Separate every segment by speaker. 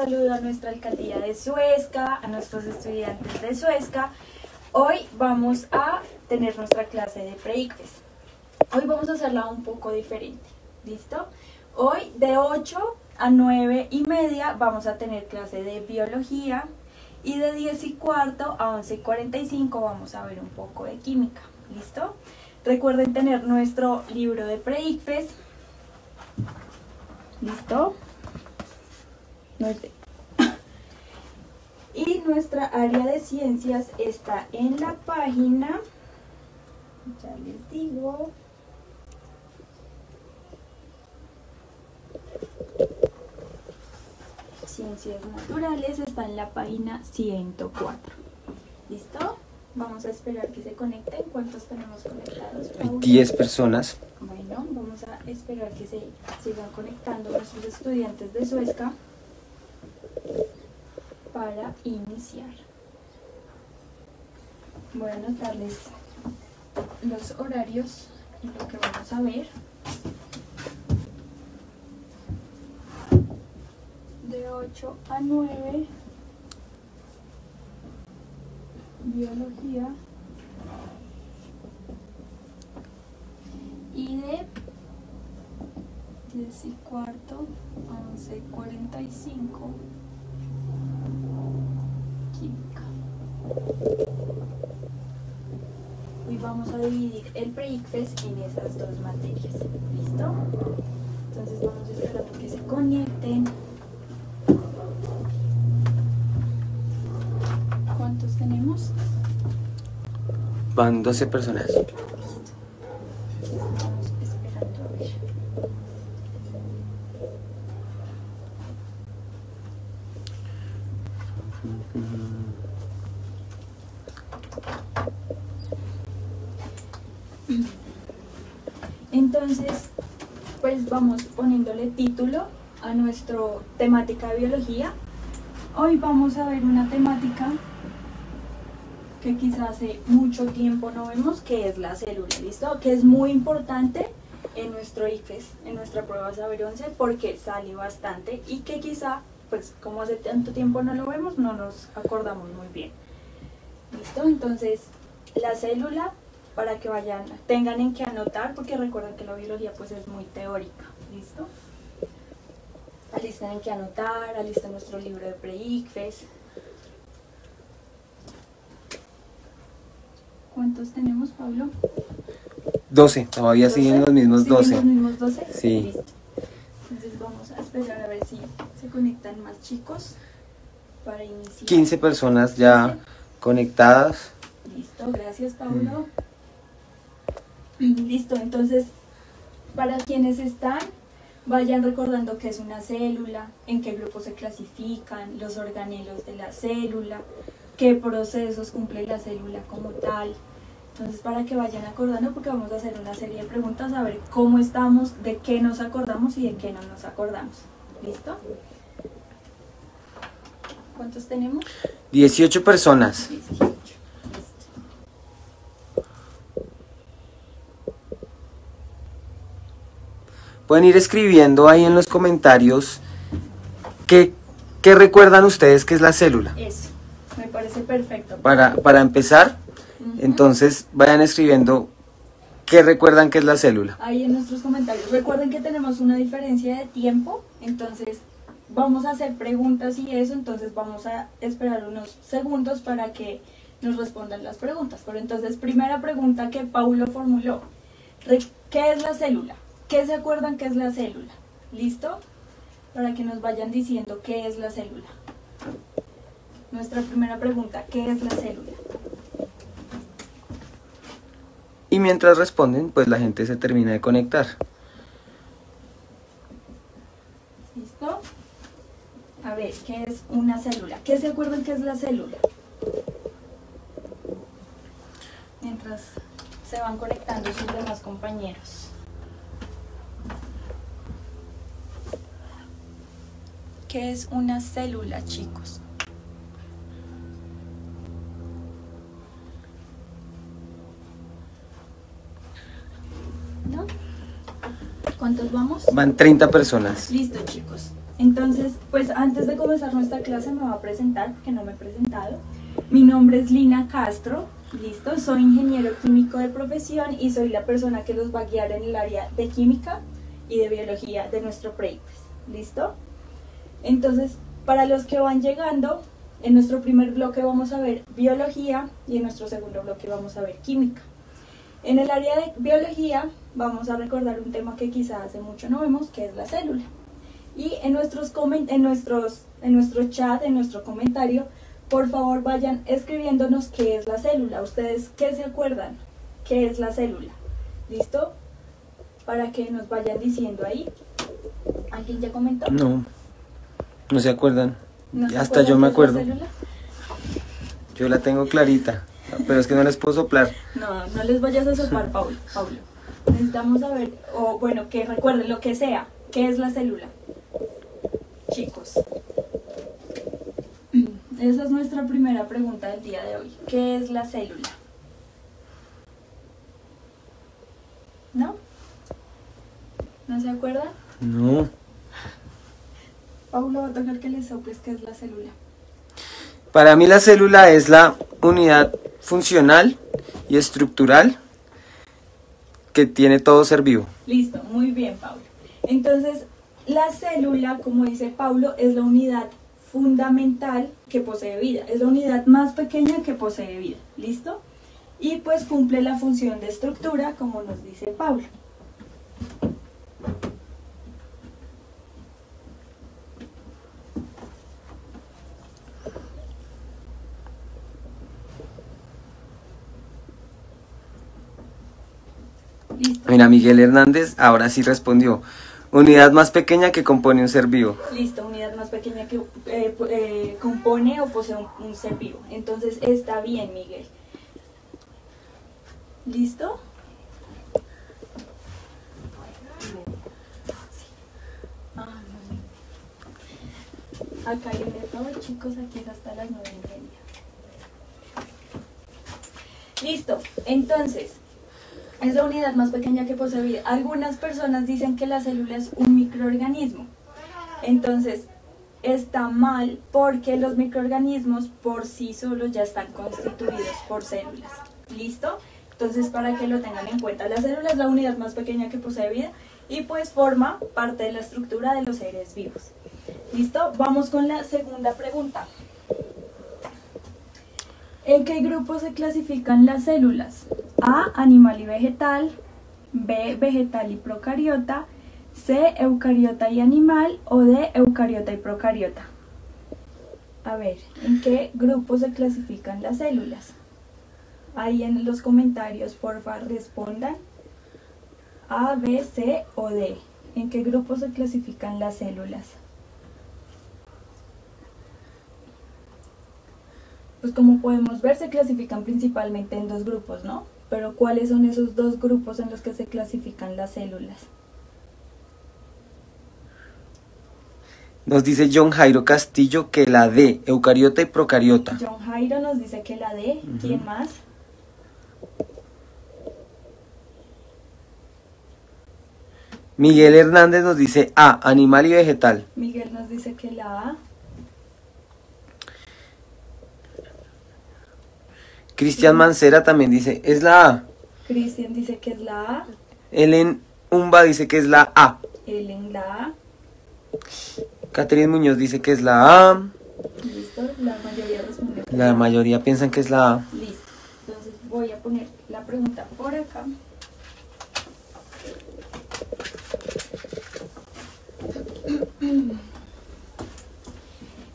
Speaker 1: saludo a nuestra alcaldía de Suezca, a nuestros estudiantes de Suezca. Hoy vamos a tener nuestra clase de pre-ICFES. Hoy vamos a hacerla un poco diferente, ¿listo? Hoy de 8 a 9 y media vamos a tener clase de biología y de 10 y cuarto a 11 y 45 vamos a ver un poco de química, ¿listo? Recuerden tener nuestro libro de pre-ICFES, ¿listo? Y nuestra área de ciencias está en la página, ya les digo, Ciencias Naturales, está en la página 104. ¿Listo? Vamos a esperar que se conecten. ¿Cuántos tenemos conectados, Paula?
Speaker 2: 10 personas.
Speaker 1: Bueno, vamos a esperar que se sigan conectando nuestros estudiantes de Suezca para iniciar. Voy a anotarles los horarios y lo que vamos a ver. De 8 a 9, biología, y de 10 y cuarto a 11 y 45, química. Hoy vamos a dividir el pre-ICFES en esas dos materias, ¿listo? Entonces vamos a esperar a que se conecten. ¿Cuántos tenemos?
Speaker 2: Van 12 personas.
Speaker 1: Listo. Estamos esperando a ver. Entonces, pues vamos poniéndole título a nuestra temática de biología. Hoy vamos a ver una temática que quizás hace mucho tiempo no vemos, que es la célula, ¿listo? Que es muy importante en nuestro ICFES, en nuestra prueba Saber 11, porque sale bastante y que quizá, pues como hace tanto tiempo no lo vemos, no nos acordamos muy bien. ¿Listo? Entonces, la célula, para que vayan, tengan en qué anotar, porque recuerden que la biología pues es muy teórica, ¿listo? Alisten en qué anotar, alisten nuestro libro de pre-ICFES. ¿Cuántos tenemos, Pablo?
Speaker 2: 12, todavía siguen los mismos 12.
Speaker 1: ¿Siguen los mismos 12?
Speaker 2: Sí.
Speaker 1: Listo. Entonces vamos a esperar a ver si se conectan más chicos para iniciar.
Speaker 2: 15 personas ya conectadas.
Speaker 1: Listo, gracias, Pablo. Listo, entonces, para quienes están, vayan recordando qué es una célula, en qué grupos se clasifican, los organelos de la célula, qué procesos cumple la célula como tal. Entonces, para que vayan acordando, porque vamos a hacer una serie de preguntas, a ver cómo estamos, de qué nos acordamos y de qué no nos acordamos. ¿Listo? ¿Cuántos tenemos?
Speaker 2: 18 personas.
Speaker 1: 18. Listo.
Speaker 2: Pueden ir escribiendo ahí en los comentarios qué recuerdan ustedes que es la célula.
Speaker 1: Eso, me parece perfecto.
Speaker 2: Para empezar, entonces vayan escribiendo qué recuerdan que es la célula.
Speaker 1: Ahí en nuestros comentarios. Recuerden que tenemos una diferencia de tiempo, entonces vamos a hacer preguntas y eso, entonces vamos a esperar unos segundos para que nos respondan las preguntas. Pero entonces, primera pregunta que Paulo formuló. ¿Qué es la célula? ¿Qué se acuerdan que es la célula? ¿Listo? Para que nos vayan diciendo qué es la célula. Nuestra primera pregunta, ¿qué es la célula?
Speaker 2: Y mientras responden, pues la gente se termina de conectar.
Speaker 1: ¿Listo? A ver, ¿qué es una célula? ¿Qué se acuerdan que es la célula? Mientras se van conectando sus demás compañeros. ¿Qué es una célula, chicos? ¿No? ¿Cuántos vamos?
Speaker 2: Van 30 personas.
Speaker 1: Listo, chicos. Entonces, pues antes de comenzar nuestra clase me voy a presentar, porque no me he presentado. Mi nombre es Lina Castro, listo, soy ingeniero químico de profesión y soy la persona que los va a guiar en el área de química y de biología de nuestro proyecto, ¿listo? Entonces, para los que van llegando, en nuestro primer bloque vamos a ver biología y en nuestro segundo bloque vamos a ver química. En el área de biología vamos a recordar un tema que quizás hace mucho no vemos, que es la célula. Y en nuestro chat, en nuestro comentario, por favor vayan escribiéndonos qué es la célula. ¿Ustedes qué se acuerdan? ¿Qué es la célula? ¿Listo? Para que nos vayan diciendo ahí. ¿Alguien ya comentó?
Speaker 2: No, no se acuerdan.
Speaker 1: ¿No se
Speaker 2: Hasta
Speaker 1: acuerdan
Speaker 2: yo me
Speaker 1: qué es la
Speaker 2: acuerdo.
Speaker 1: célula?
Speaker 2: Yo la tengo clarita, pero es que no les puedo soplar.
Speaker 1: No les vayas a soplar, Paulo. Necesitamos saber, o bueno, que recuerden lo que sea. ¿Qué es la célula? Chicos. Esa es nuestra primera pregunta del día de hoy. ¿Qué es la célula? ¿No? ¿No se acuerdan?
Speaker 2: No.
Speaker 1: Paulo va a tocar que le soples qué es la célula.
Speaker 2: Para mí la célula es la unidad funcional y estructural que tiene todo ser vivo.
Speaker 1: Listo, muy bien, Paulo. Entonces, la célula, como dice Paulo, es la unidad fundamental que posee vida. Es la unidad más pequeña que posee vida. ¿Listo? Y pues cumple la función de estructura, como nos dice Paulo. ¿Listo?
Speaker 2: Mira, Miguel Hernández ahora sí respondió. Unidad más pequeña que compone un ser vivo.
Speaker 1: Listo, unidad más pequeña que compone o posee un ser vivo. Entonces está bien, Miguel. ¿Listo? Acá hay un error, chicos, aquí es hasta las 9:30. Listo, entonces, es la unidad más pequeña que posee vida. Algunas personas dicen que la célula es un microorganismo. Entonces, está mal porque los microorganismos por sí solos ya están constituidos por células. ¿Listo? Entonces, para que lo tengan en cuenta, la célula es la unidad más pequeña que posee vida y pues forma parte de la estructura de los seres vivos. ¿Listo? Vamos con la segunda pregunta. ¿En qué grupos se clasifican las células? A, animal y vegetal, B, vegetal y procariota, C, eucariota y animal o D, eucariota y procariota. A ver, ¿en qué grupos se clasifican las células? Ahí en los comentarios, porfa, respondan A, B, C o D. ¿En qué grupos se clasifican las células? Pues como podemos ver, se clasifican principalmente en dos grupos, ¿no? Pero ¿cuáles son esos dos grupos en los que se clasifican las células?
Speaker 2: Nos dice John Jairo Castillo que la D, eucariota y procariota.
Speaker 1: John Jairo nos dice que la D. ¿Quién más?
Speaker 2: Miguel Hernández nos dice A, animal y vegetal.
Speaker 1: Miguel nos dice que la A.
Speaker 2: Cristian Mancera también dice, es la A.
Speaker 1: Cristian dice que es la A.
Speaker 2: Ellen Umba dice que es la A.
Speaker 1: Ellen la A.
Speaker 2: Catherine Muñoz dice que es la A.
Speaker 1: Listo, la mayoría responde.
Speaker 2: La mayoría piensan que es la A.
Speaker 1: Listo, entonces voy a poner la pregunta por acá.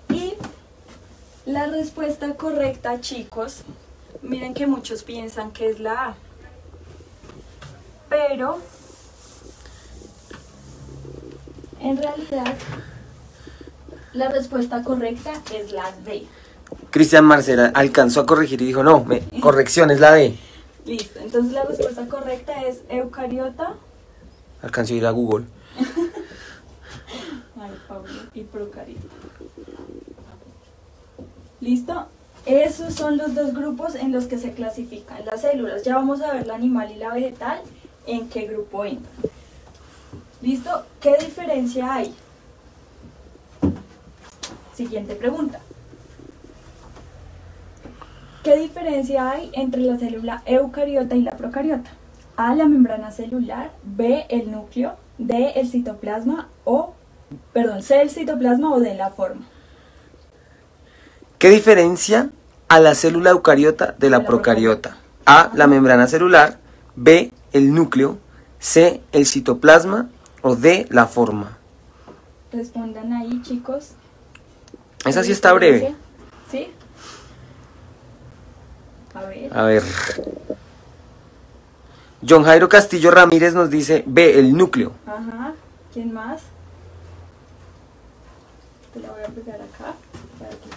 Speaker 1: Y la respuesta correcta, chicos, miren que muchos piensan que es la A, pero en realidad la respuesta correcta es la D.
Speaker 2: Cristian Mancera alcanzó a corregir y dijo, no, corrección, es la D.
Speaker 1: Listo, entonces la respuesta correcta es eucariota.
Speaker 2: Alcanzó a ir a Google.
Speaker 1: Ay, Pablo, y procariota. ¿Listo? Esos son los dos grupos en los que se clasifican las células. Ya vamos a ver la animal y la vegetal, en qué grupo entran. ¿Listo? ¿Qué diferencia hay? Siguiente pregunta. ¿Qué diferencia hay entre la célula eucariota y la procariota? A, la membrana celular, B, el núcleo, D, el citoplasma C, el citoplasma o D, la forma.
Speaker 2: ¿Qué diferencia a la célula eucariota de la procariota? A, la membrana celular, B, el núcleo, C, el citoplasma o D, la forma.
Speaker 1: Respondan ahí, chicos.
Speaker 2: Esa sí está breve.
Speaker 1: ¿Sí?
Speaker 2: A ver. John Jairo Castillo Ramírez nos dice B, el núcleo.
Speaker 1: Ajá. ¿Quién más? Te la voy a pegar acá para que se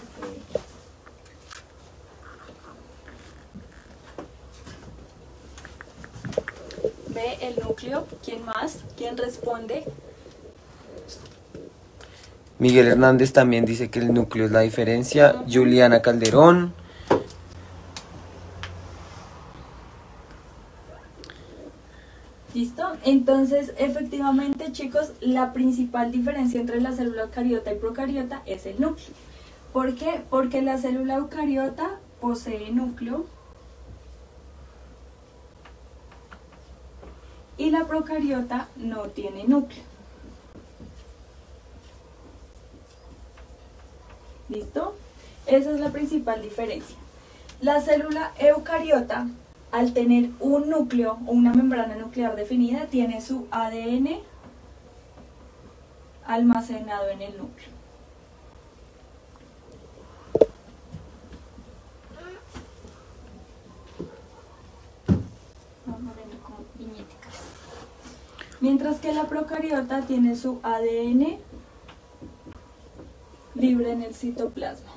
Speaker 1: pegue. B, el núcleo. ¿Quién más? ¿Quién responde?
Speaker 2: Miguel Hernández también dice que el núcleo es la diferencia. Juliana Calderón.
Speaker 1: ¿Listo? Entonces, efectivamente, chicos, la principal diferencia entre la célula eucariota y procariota es el núcleo. ¿Por qué? Porque la célula eucariota posee núcleo y la procariota no tiene núcleo. ¿Listo? Esa es la principal diferencia. La célula eucariota, al tener un núcleo o una membrana nuclear definida, tiene su ADN almacenado en el núcleo. Vamos a ver con viñeticas. Mientras que la procariota tiene su ADN libre en el citoplasma.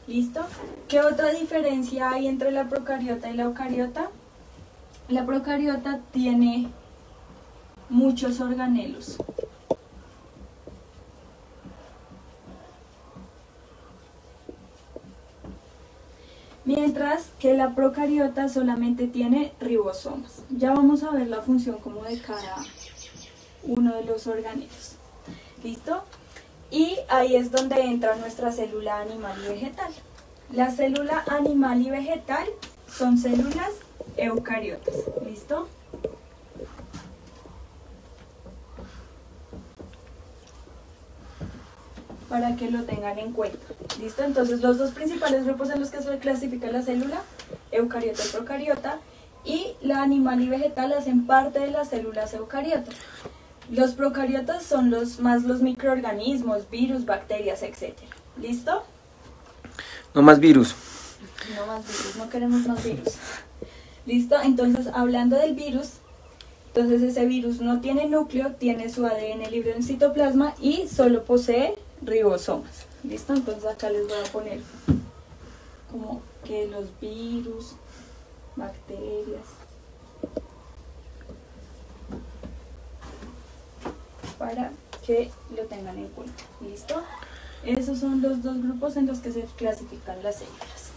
Speaker 1: ¿Listo? ¿Qué otra diferencia hay entre la procariota y la eucariota? La procariota tiene muchos organelos. Mientras que la procariota solamente tiene ribosomas. Ya vamos a ver la función como de cada uno de los organelos. ¿Listo? Y ahí es donde entra nuestra célula animal y vegetal. La célula animal y vegetal son células eucariotas. ¿Listo? Para que lo tengan en cuenta. ¿Listo? Entonces los dos principales grupos en los que se clasifica la célula, eucariota y procariota, y la animal y vegetal hacen parte de las células eucariotas. Los procariotas son los microorganismos, virus, bacterias, etc. ¿Listo?
Speaker 2: No más virus.
Speaker 1: No más virus, no queremos más virus. ¿Listo? Entonces, hablando del virus, entonces ese virus no tiene núcleo, tiene su ADN libre en el citoplasma y solo posee ribosomas. ¿Listo? Entonces acá les voy a poner como que los virus, bacterias, para que lo tengan en cuenta. ¿Listo? Esos son los dos grupos en los que se clasifican las células.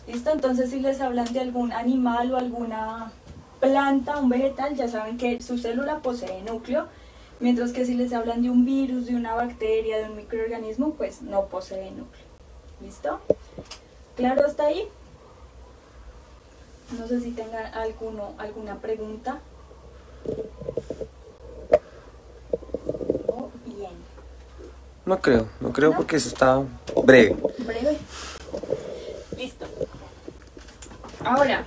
Speaker 1: ¿Listo? Entonces si les hablan de algún animal o alguna planta, un vegetal, ya saben que su célula posee núcleo, mientras que si les hablan de un virus, de una bacteria, de un microorganismo, pues no posee núcleo. ¿Listo? ¿Claro hasta ahí? No sé si tengan alguna pregunta.
Speaker 2: No creo porque eso está breve.
Speaker 1: Breve. Listo. Ahora,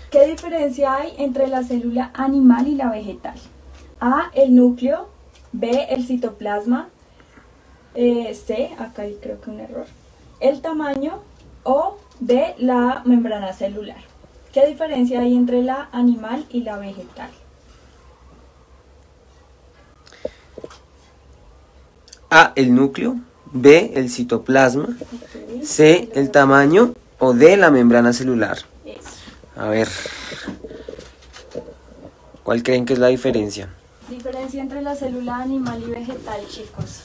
Speaker 1: ¿qué diferencia hay entre la célula animal y la vegetal? A, el núcleo, B, el citoplasma, C, acá hay creo que un error, el tamaño, o D, la membrana celular. ¿Qué diferencia hay entre la animal y la vegetal?
Speaker 2: A, el núcleo, B, el citoplasma, C, el tamaño o D, la membrana celular. A ver, ¿cuál creen que es la diferencia?
Speaker 1: Diferencia entre la célula animal y vegetal, chicos.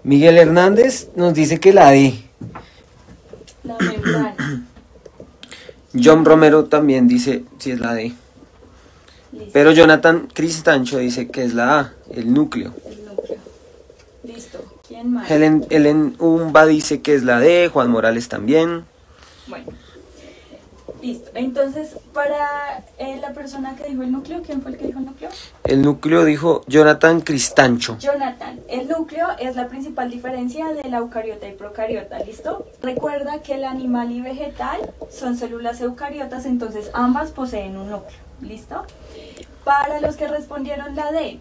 Speaker 2: Miguel Hernández nos dice que la D.
Speaker 1: La membrana.
Speaker 2: John Romero también dice si es la D.
Speaker 1: Listo.
Speaker 2: Pero Jonathan Cristancho dice que es la A, el núcleo.
Speaker 1: El núcleo. Listo. ¿Quién más?
Speaker 2: Helen Umba dice que es la D, Juan Morales también.
Speaker 1: Bueno. Listo. Entonces, para la persona que dijo el núcleo, ¿quién fue el que dijo el núcleo?
Speaker 2: El núcleo dijo Jonathan Cristancho.
Speaker 1: Jonathan, el núcleo es la principal diferencia de la eucariota y procariota, ¿listo? Recuerda que el animal y vegetal son células eucariotas, entonces ambas poseen un núcleo, ¿listo? Para los que respondieron la D,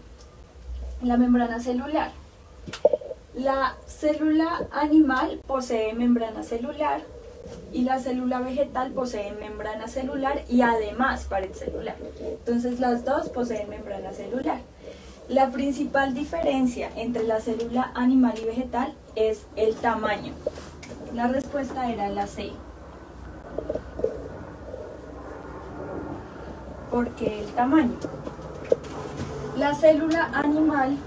Speaker 1: la membrana celular. La célula animal posee membrana celular y la célula vegetal posee membrana celular y además pared celular. Entonces las dos poseen membrana celular. La principal diferencia entre la célula animal y vegetal es el tamaño. La respuesta era la C. ¿Por qué el tamaño? La célula animal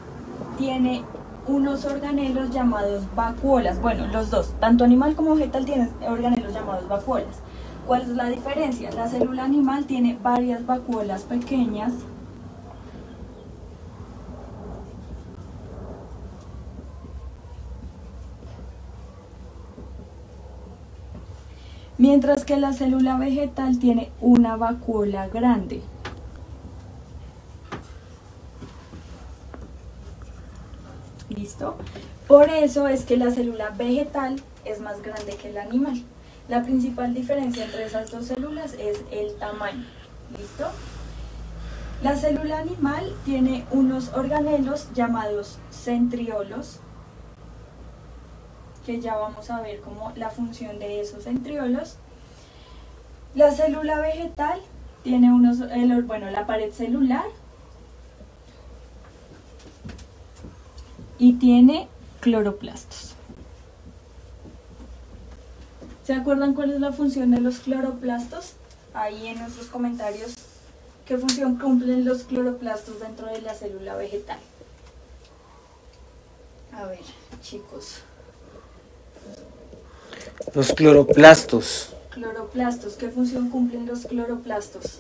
Speaker 1: tiene unos organelos llamados vacuolas. Bueno, los dos, tanto animal como vegetal, tienen organelos llamados vacuolas. ¿Cuál es la diferencia? La célula animal tiene varias vacuolas pequeñas mientras que la célula vegetal tiene una vacuola grande. ¿Listo? Por eso es que la célula vegetal es más grande que el animal. La principal diferencia entre esas dos células es el tamaño. ¿Listo? La célula animal tiene unos organelos llamados centriolos, que ya vamos a ver como la función de esos centriolos. La célula vegetal tiene la pared celular y tiene cloroplastos. ¿Se acuerdan cuál es la función de los cloroplastos? Ahí en nuestros comentarios, ¿qué función cumplen los cloroplastos dentro de la célula vegetal? A ver, chicos.
Speaker 2: Los cloroplastos.
Speaker 1: Cloroplastos, ¿qué función cumplen los cloroplastos?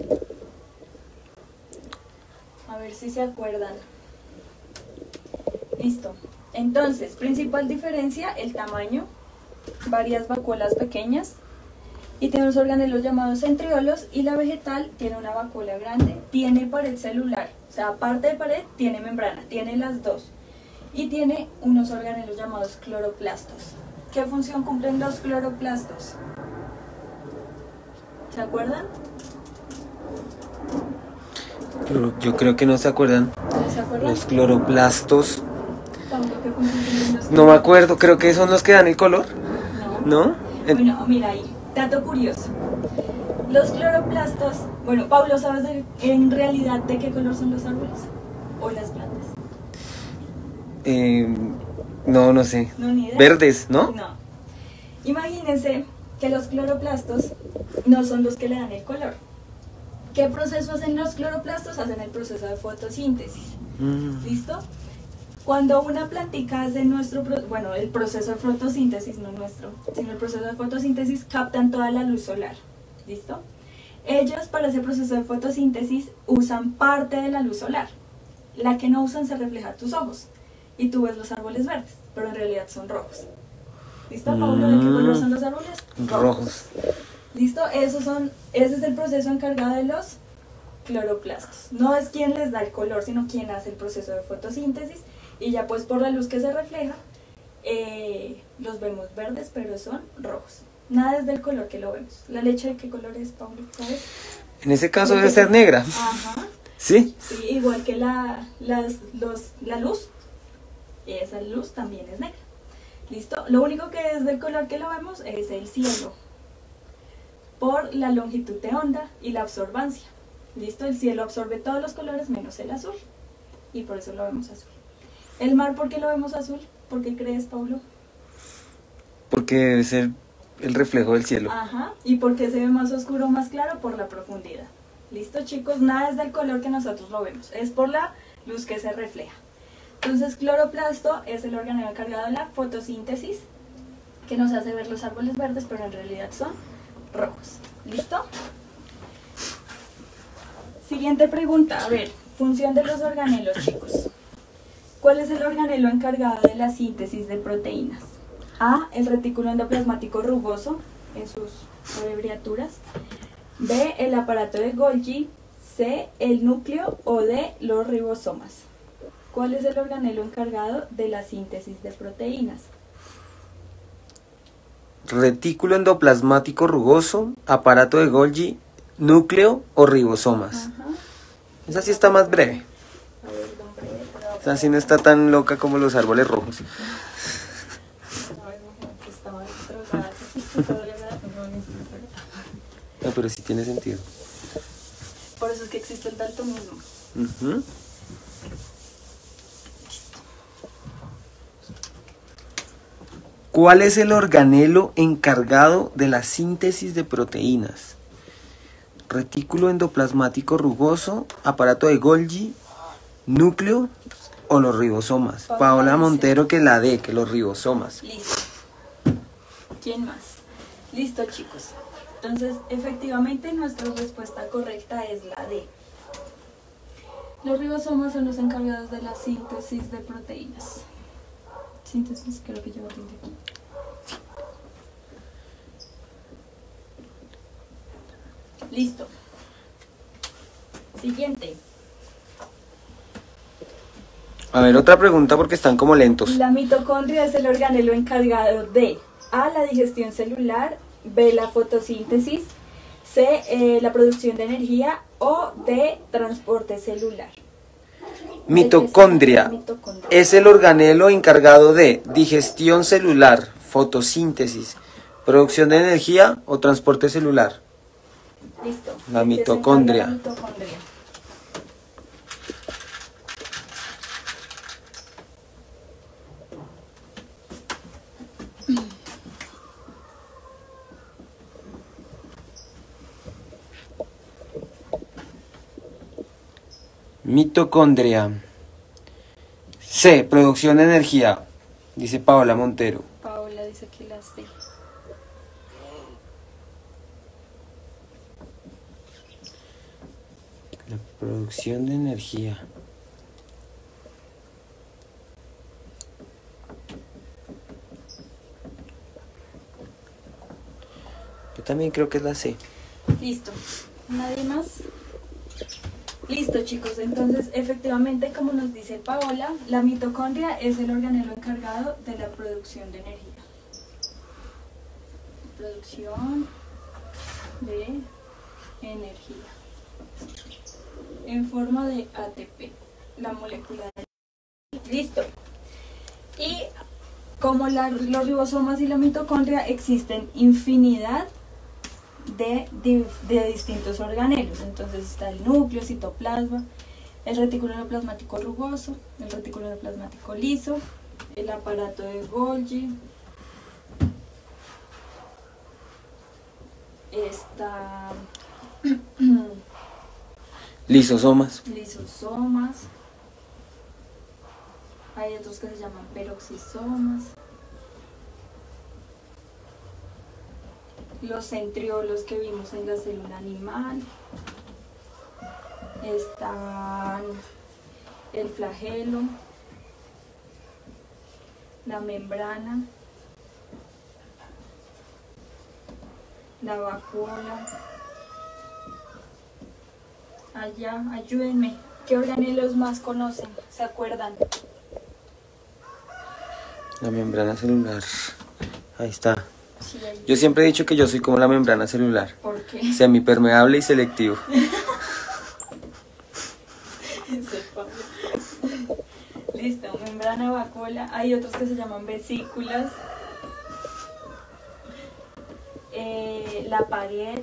Speaker 1: A ver si se acuerdan. Listo. Entonces, principal diferencia, el tamaño, varias vacuolas pequeñas y tiene unos organelos llamados centriolos, y la vegetal tiene una vacuola grande, tiene pared celular, o sea, aparte de pared tiene membrana, tiene las dos y tiene unos organelos llamados cloroplastos. ¿Qué función cumplen los cloroplastos? ¿Se acuerdan?
Speaker 2: Pero yo creo que no se acuerdan.
Speaker 1: ¿No se acuerdan?
Speaker 2: Los cloroplastos.
Speaker 1: Pablo, ¿qué función cumplen los
Speaker 2: No me acuerdo, creo que son los que dan el color.
Speaker 1: No.
Speaker 2: ¿No?
Speaker 1: Bueno, mira ahí, dato curioso. Los cloroplastos, bueno, Pablo, ¿sabes en realidad de qué color son los árboles o las plantas?
Speaker 2: No sé.
Speaker 1: No, ni idea.
Speaker 2: Verdes, ¿no?
Speaker 1: No. Imagínense que los cloroplastos no son los que le dan el color. ¿Qué proceso hacen los cloroplastos? Hacen el proceso de fotosíntesis. ¿Listo? Cuando una plantica hace el proceso de fotosíntesis, no nuestro, sino el proceso de fotosíntesis, captan toda la luz solar. ¿Listo? Ellos para ese proceso de fotosíntesis usan parte de la luz solar. La que no usan se refleja a tus ojos y tú ves los árboles verdes, pero en realidad son rojos. ¿Listo, Pablo? ¿De qué color son los árboles?
Speaker 2: Rojos.
Speaker 1: ¿Listo? Ese es el proceso encargado de los cloroplastos. No es quien les da el color, sino quien hace el proceso de fotosíntesis, y ya pues por la luz que se refleja los vemos verdes, pero son rojos. Nada es del color que lo vemos. ¿La leche de qué color es, Pablo? ¿Sabes?
Speaker 2: En ese caso debe ser negra.
Speaker 1: Ajá.
Speaker 2: ¿Sí?
Speaker 1: Sí, igual que la luz. Esa luz también es negra. ¿Listo? Lo único que es del color que lo vemos es el cielo, por la longitud de onda y la absorbancia. ¿Listo? El cielo absorbe todos los colores menos el azul, y por eso lo vemos azul. ¿El mar por qué lo vemos azul? ¿Por qué crees, Pablo?
Speaker 2: Porque debe ser el reflejo del cielo.
Speaker 1: Ajá. ¿Y por qué se ve más oscuro o más claro? Por la profundidad. ¿Listo, chicos? Nada es del color que nosotros lo vemos, es por la luz que se refleja. Entonces, cloroplasto es el organelo encargado de la fotosíntesis que nos hace ver los árboles verdes, pero en realidad son rojos. ¿Listo? Siguiente pregunta, a ver, función de los organelos, chicos. ¿Cuál es el organelo encargado de la síntesis de proteínas? A, el retículo endoplasmático rugoso, en sus abreviaturas. B, el aparato de Golgi. C, el núcleo. O D, los ribosomas. ¿Cuál es el organelo encargado de la síntesis de proteínas?
Speaker 2: Retículo endoplasmático rugoso, aparato de Golgi, núcleo o ribosomas.
Speaker 1: Ajá.
Speaker 2: Esa sí está más breve.
Speaker 1: A ver, don breve, pero-
Speaker 2: Esa sí no está tan loca como los árboles rojos.
Speaker 1: A ver, imagínate que estaba destrozada, que sí, todavía me da pena,
Speaker 2: No, pero sí tiene sentido.
Speaker 1: Por eso es que existe el daltonismo.
Speaker 2: Ujú. ¿Cuál es el organelo encargado de la síntesis de proteínas? Retículo endoplasmático rugoso, aparato de Golgi, núcleo o los ribosomas. Paola Montero, que la D, que los ribosomas.
Speaker 1: Listo. ¿Quién más? Listo, chicos. Entonces, efectivamente, nuestra respuesta correcta es la D. Los ribosomas son los encargados de la síntesis de proteínas. Síntesis, creo que llevo tinte aquí. Listo. Siguiente.
Speaker 2: A ver, otra pregunta porque están como lentos.
Speaker 1: La mitocondria es el organelo encargado de A, la digestión celular, B, la fotosíntesis, C, la producción de energía o D, transporte celular.
Speaker 2: Mitocondria
Speaker 1: Mitocondria.
Speaker 2: es el organelo encargado de digestión celular, fotosíntesis, producción de energía o transporte celular.
Speaker 1: Listo.
Speaker 2: La
Speaker 1: ¿De qué se
Speaker 2: mitocondria.
Speaker 1: encarga la mitocondria?
Speaker 2: Mitocondria. C, producción de energía, dice Paola Montero.
Speaker 1: Paola dice que la C.
Speaker 2: La producción de energía. Yo también creo que es la C.
Speaker 1: Listo. ¿Nadie más? Listo, chicos. Entonces, efectivamente, como nos dice Paola, la mitocondria es el organelo encargado de la producción de energía. Producción de energía en forma de ATP, la molécula de... Listo. Y como los ribosomas y la mitocondria, existen infinidad de distintos organelos. Entonces está el núcleo, citoplasma, el retículo endoplasmático rugoso, el retículo endoplasmático liso, el aparato de Golgi, está
Speaker 2: Lisosomas.
Speaker 1: lisosomas, hay otros que se llaman peroxisomas, los centriolos que vimos en la célula animal, están el flagelo, la membrana, la vacuola. Allá, ayúdenme. ¿Qué organelos más conocen? ¿Se acuerdan?
Speaker 2: La membrana celular. Ahí está.
Speaker 1: Sí, ahí.
Speaker 2: Yo siempre he dicho que yo soy como la membrana celular.
Speaker 1: ¿Por qué?
Speaker 2: Semipermeable y selectivo.
Speaker 1: Sepa. Listo, membrana, vacuola. Hay otros que se llaman vesículas. La pared.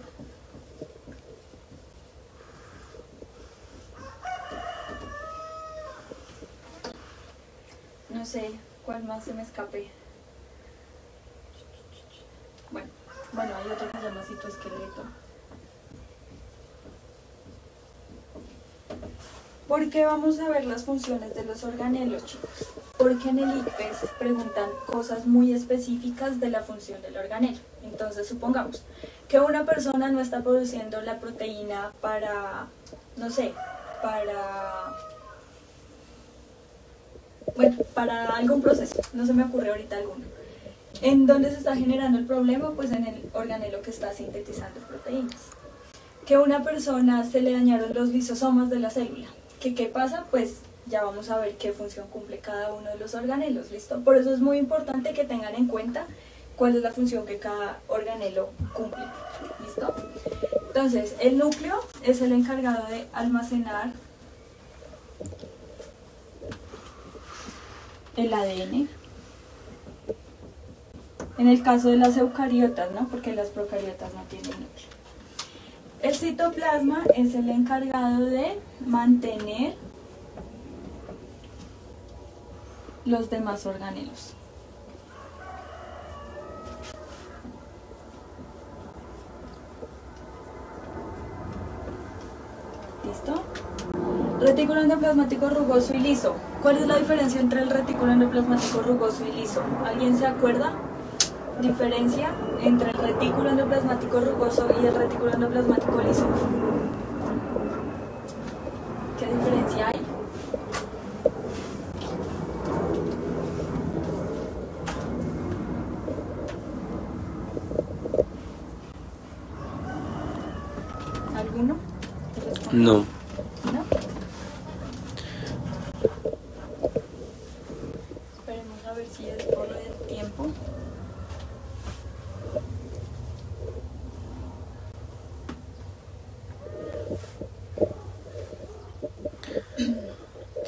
Speaker 1: No sé cuál más se me escape. Bueno, hay otro que se llama citoesqueleto. ¿Por qué vamos a ver las funciones de los organelos, chicos? porque en el ICFES preguntan cosas muy específicas de la función del organelo. Entonces, supongamos que una persona no está produciendo la proteína para, no sé, para algún proceso, no se me ocurre ahorita alguno. ¿En dónde se está generando el problema? Pues en el organelo que está sintetizando proteínas. Que a una persona se le dañaron los lisosomas de la célula. ¿Qué pasa? Pues ya vamos a ver qué función cumple cada uno de los organelos, ¿listo? Por eso es muy importante que tengan en cuenta cuál es la función que cada organelo cumple, ¿listo? Entonces, el núcleo es el encargado de almacenar el ADN. En el caso de las eucariotas, ¿no? Porque las procariotas no tienen núcleo. El citoplasma es el encargado de mantener los demás organelos. ¿Listo? Retículo endoplasmático rugoso y liso. ¿Cuál es la diferencia entre el retículo endoplasmático rugoso y liso? ¿Alguien se acuerda? Diferencia entre el retículo endoplasmático rugoso y el retículo endoplasmático liso. ¿Qué diferencia hay? ¿Alguno?
Speaker 2: No.
Speaker 1: ¿No? Esperemos a ver si es por lo del tiempo.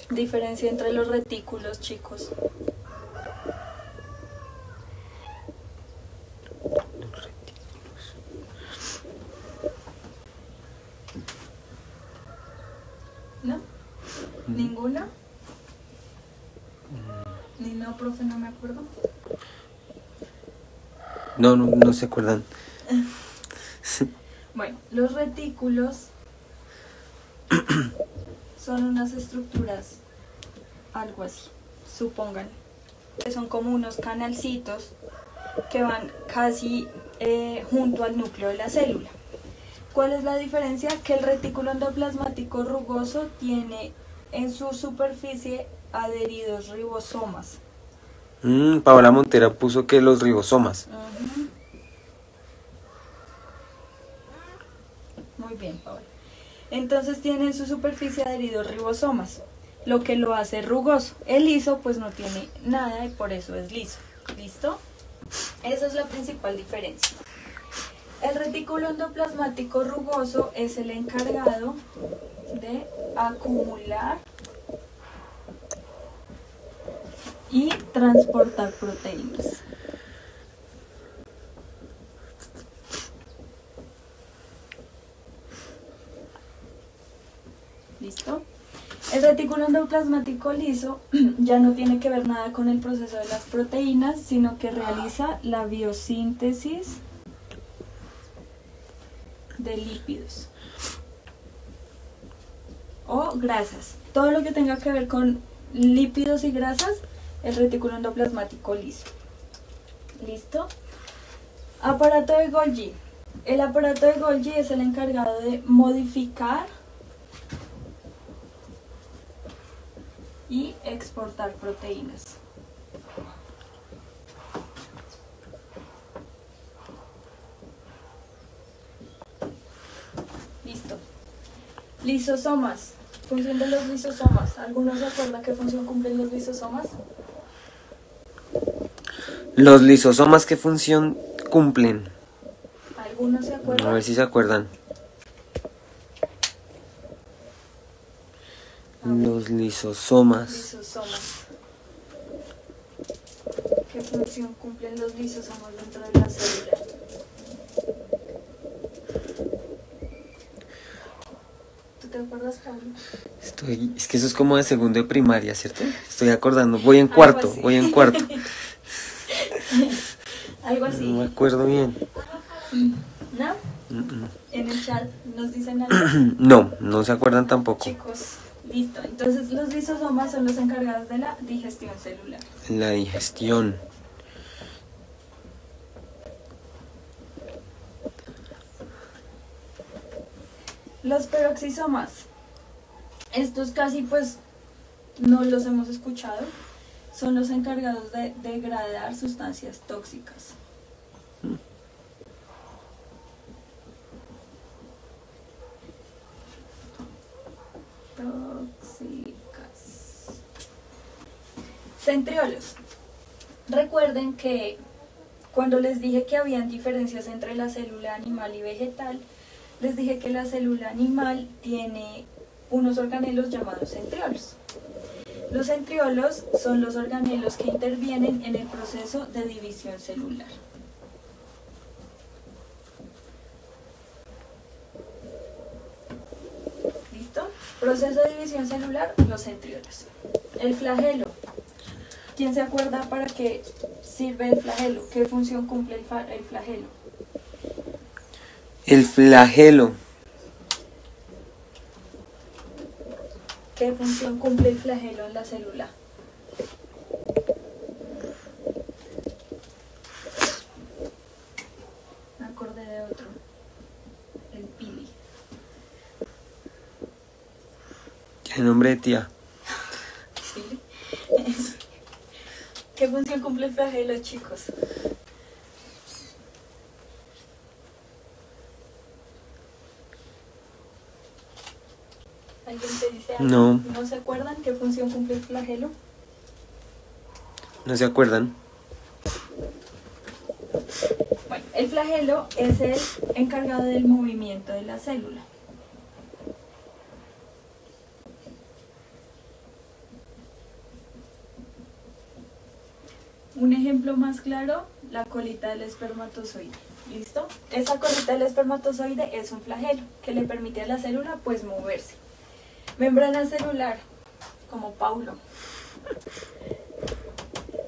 Speaker 1: Diferencia entre los retículos, chicos. ¿No? ¿Ninguna? Ni no, profe, no me acuerdo.
Speaker 2: No se acuerdan.
Speaker 1: Bueno, los retículos son unas estructuras, algo así, supongan, que son como unos canalcitos que van casi junto al núcleo de la célula. ¿Cuál es la diferencia? Que el retículo endoplasmático rugoso tiene en su superficie adheridos ribosomas.
Speaker 2: Paola Montera puso que los ribosomas.
Speaker 1: Muy bien, Paola. Entonces tiene en su superficie adheridos ribosomas, lo que lo hace rugoso. El liso pues no tiene nada y por eso es liso. ¿Listo? Esa es la principal diferencia. El retículo endoplasmático rugoso es el encargado de acumular y transportar proteínas. ¿Listo? El retículo endoplasmático liso ya no tiene que ver nada con el proceso de las proteínas, sino que realiza la biosíntesis de lípidos o grasas. Todo lo que tenga que ver con lípidos y grasas, el retículo endoplasmático liso. ¿Listo? Aparato de Golgi. El aparato de Golgi es el encargado de modificar y exportar proteínas. Listo. Lisosomas. Función de los lisosomas. ¿Alguno se acuerda qué función cumplen los lisosomas?
Speaker 2: Los lisosomas, ¿qué función cumplen?
Speaker 1: ¿Alguno se acuerda?
Speaker 2: A ver si se acuerdan. Los lisosomas.
Speaker 1: Lisosomas. ¿Qué función cumplen los lisosomas dentro de la célula? ¿Tú te acuerdas, Pablo?
Speaker 2: Es que eso es como de segundo de primaria, ¿cierto? Estoy acordando. Voy en cuarto.
Speaker 1: Algo así.
Speaker 2: No me acuerdo bien.
Speaker 1: ¿No? En el chat nos dicen algo.
Speaker 2: No se acuerdan tampoco.
Speaker 1: Chicos, Listo, entonces los lisosomas son los encargados de la digestión celular.
Speaker 2: La digestión.
Speaker 1: Los peroxisomas, estos casi pues no los hemos escuchado, son los encargados de degradar sustancias tóxicas. Centriolos. Recuerden que cuando les dije que habían diferencias entre la célula animal y vegetal, les dije que la célula animal tiene unos organelos llamados centriolos. Los centriolos son los organelos que intervienen en el proceso de división celular. ¿Listo? Proceso de división celular, los centriolos. El flagelo. ¿Quién se acuerda para qué sirve el flagelo? ¿Qué función cumple el flagelo?
Speaker 2: El flagelo.
Speaker 1: ¿Qué función cumple el flagelo en la célula? Me acordé de otro. El pili.
Speaker 2: ¿Qué nombre de tía?
Speaker 1: ¿Pili? ¿Qué función cumple el flagelo, chicos? ¿Alguien te dice algo?
Speaker 2: No.
Speaker 1: ¿No se acuerdan qué función cumple el flagelo?
Speaker 2: ¿No se acuerdan?
Speaker 1: Bueno, el flagelo es el encargado del movimiento de la célula. Un ejemplo más claro, la colita del espermatozoide. ¿Listo? Esa colita del espermatozoide es un flagelo que le permite a la célula pues moverse. Membrana celular, como Paulo.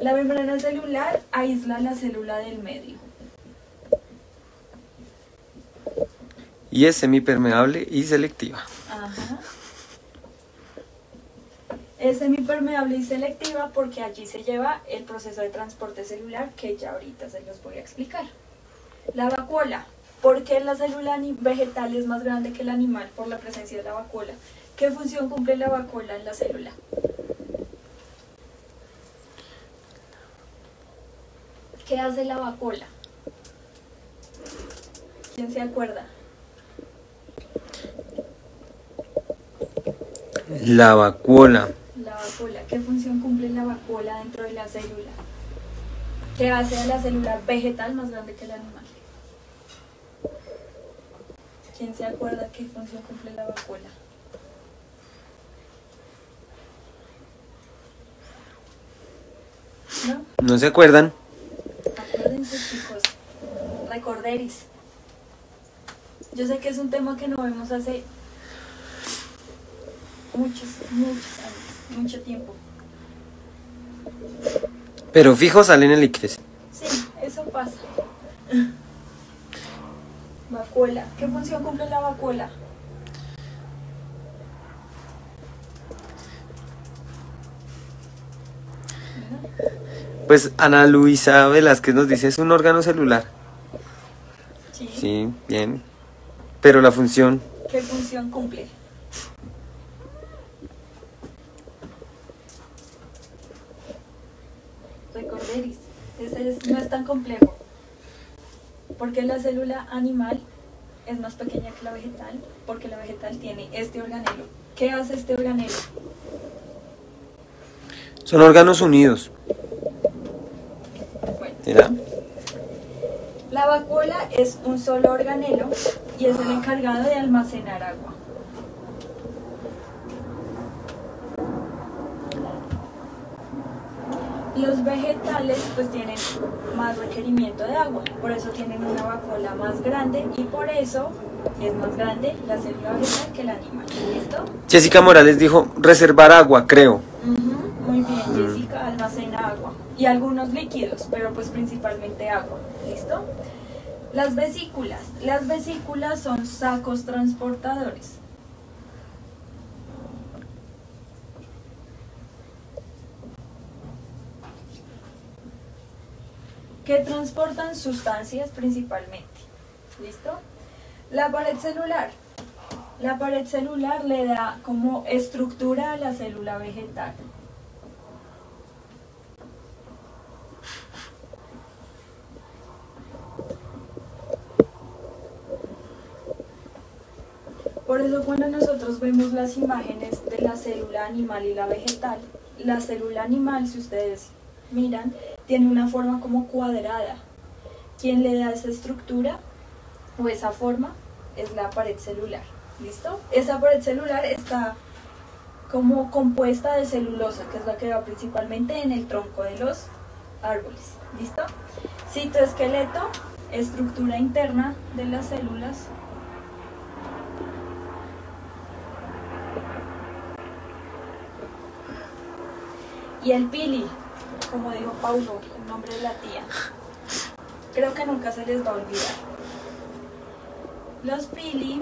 Speaker 1: La membrana celular aísla la célula del medio.
Speaker 2: Y es semipermeable y selectiva.
Speaker 1: Ajá. Es semipermeable y selectiva porque allí se lleva el proceso de transporte celular que ya ahorita se los voy a explicar. La vacuola. ¿Por qué la célula vegetal es más grande que el animal? Por la presencia de la vacuola. ¿Qué función cumple la vacuola en la célula? ¿Qué hace la vacuola? ¿Quién se acuerda?
Speaker 2: La vacuola.
Speaker 1: La vacuola. ¿Qué función cumple la vacuola dentro de la célula? ¿Qué hace a la célula vegetal más grande que el animal? ¿Quién se acuerda qué función cumple la vacuola? ¿No?
Speaker 2: ¿No se acuerdan?
Speaker 1: Acuérdense, chicos, recorderis. Yo sé que es un tema que no vemos hace muchos años, mucho tiempo.
Speaker 2: Pero fijo sale en el ICFES.
Speaker 1: Sí, eso pasa. Vacuola. ¿Qué función cumple la vacuola?
Speaker 2: Pues Ana Luisa Velázquez nos dice, es un órgano celular.
Speaker 1: Sí.
Speaker 2: Sí, bien. Pero la función,
Speaker 1: ¿Qué función cumple? Recorderis. No es tan complejo. Porque la célula animal es más pequeña que la vegetal, porque la vegetal tiene este organelo. ¿Qué hace este organelo?
Speaker 2: son órganos unidos.
Speaker 1: Bueno,
Speaker 2: ¿Será?
Speaker 1: la vacuola es un solo organelo y es el encargado de almacenar agua. Los vegetales pues tienen más requerimiento de agua, por eso tienen una vacuola más grande y por eso es más grande la célula vegetal que el animal. ¿Listo?
Speaker 2: Jessica Morales dijo, reservar agua, creo.
Speaker 1: Muy bien, Jessica, almacena agua y algunos líquidos, pero pues principalmente agua. ¿Listo? Las vesículas. Las vesículas son sacos transportadores. que transportan sustancias principalmente. ¿Listo? La pared celular. La pared celular le da como estructura a la célula vegetal. Por eso cuando nosotros vemos las imágenes de la célula animal y la vegetal, la célula animal, si ustedes miran, tiene una forma como cuadrada. Quien le da esa estructura o esa forma es la pared celular. ¿Listo? Esa pared celular está como compuesta de celulosa, que es la que va principalmente en el tronco de los árboles. ¿Listo? Citoesqueleto, estructura interna de las células. Y el pili, como dijo Paulo, el nombre de la tía. Creo que nunca se les va a olvidar. Los pili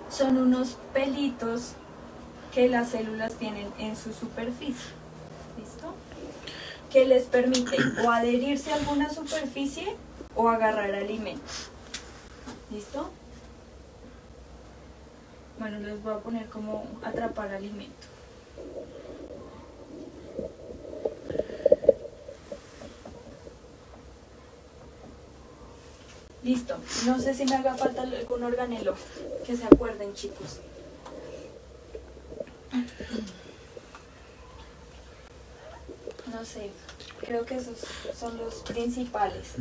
Speaker 1: son unos pelitos que las células tienen en su superficie. ¿Listo? Que les permite o adherirse a alguna superficie o agarrar alimentos. ¿Listo? Bueno, les voy a poner como atrapar alimento. Listo, no sé si me haga falta algún organelo, que se acuerden, chicos. No sé, creo que esos son los principales.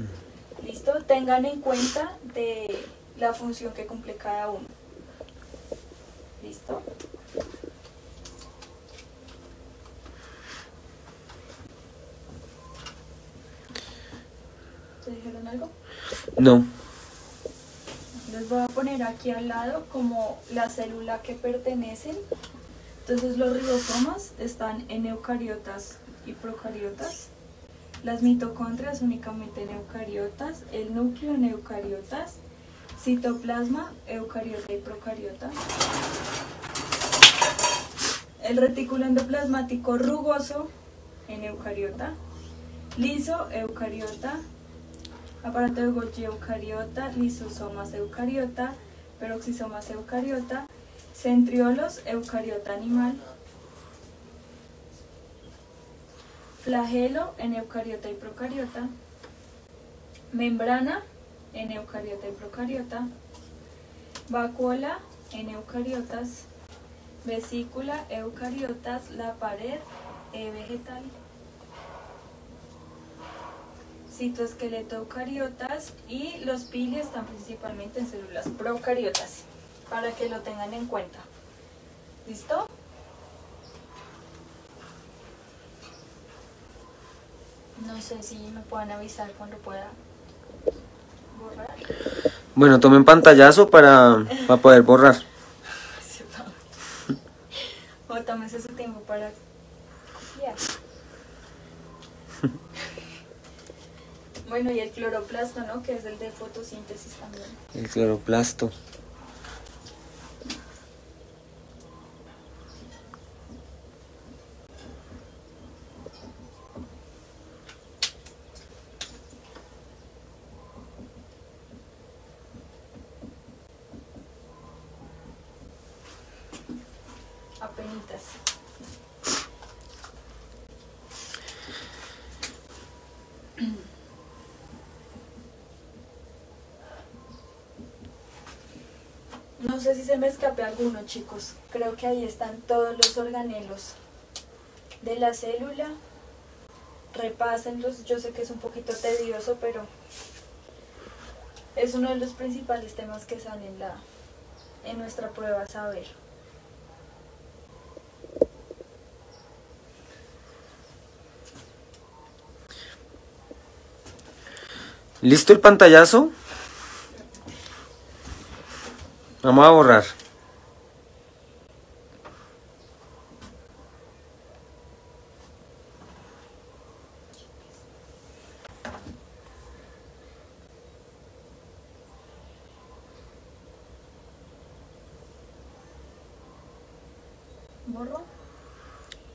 Speaker 1: Listo, tengan en cuenta de la función que cumple cada uno. Listo. ¿Te dijeron algo?
Speaker 2: No.
Speaker 1: Les voy a poner aquí al lado como la célula que pertenecen. Entonces los ribosomas están en eucariotas y procariotas. Las mitocondrias únicamente en eucariotas. El núcleo en eucariotas. Citoplasma, eucariota y procariota. El retículo endoplasmático rugoso en eucariota. Liso, eucariota. Aparato de Golgi eucariota, lisosomas eucariota, peroxisomas eucariota, centriolos eucariota animal, flagelo en eucariota y procariota, membrana en eucariota y procariota, vacuola en eucariotas, vesícula eucariotas, la pared vegetal. Citoesqueleto eucariotas y los pili están principalmente en células procariotas, para que lo tengan en cuenta. ¿Listo? No sé si me puedan avisar cuando pueda borrar.
Speaker 2: Bueno, tomen pantallazo para poder borrar.
Speaker 1: O tómense su tiempo para copiar. Bueno, y el cloroplasto, ¿no? Que es el de fotosíntesis también.
Speaker 2: El cloroplasto.
Speaker 1: Apenitas. No sé si se me escape alguno, chicos. Creo que ahí están todos los organelos de la célula. Repásenlos. Yo sé que es un poquito tedioso, pero es uno de los principales temas que salen en nuestra prueba a saber.
Speaker 2: ¿Listo el pantallazo? Vamos a borrar.
Speaker 1: ¿Borro?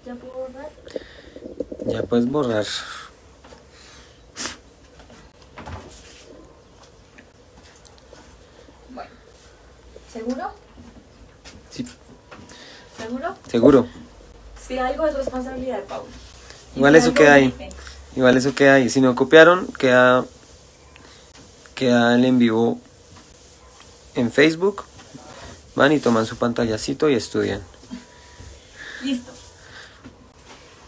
Speaker 1: ¿Ya puedo borrar?
Speaker 2: Ya puedes borrar.
Speaker 1: ¿Seguro?
Speaker 2: Sí,
Speaker 1: ¿Seguro?
Speaker 2: seguro.
Speaker 1: Si algo es responsabilidad de Paula.
Speaker 2: Igual
Speaker 1: si
Speaker 2: eso
Speaker 1: algo
Speaker 2: queda ahí.
Speaker 1: omiten.
Speaker 2: Igual eso queda ahí. Si no copiaron, queda el en vivo en Facebook. Van y toman su pantallacito y estudian.
Speaker 1: Listo.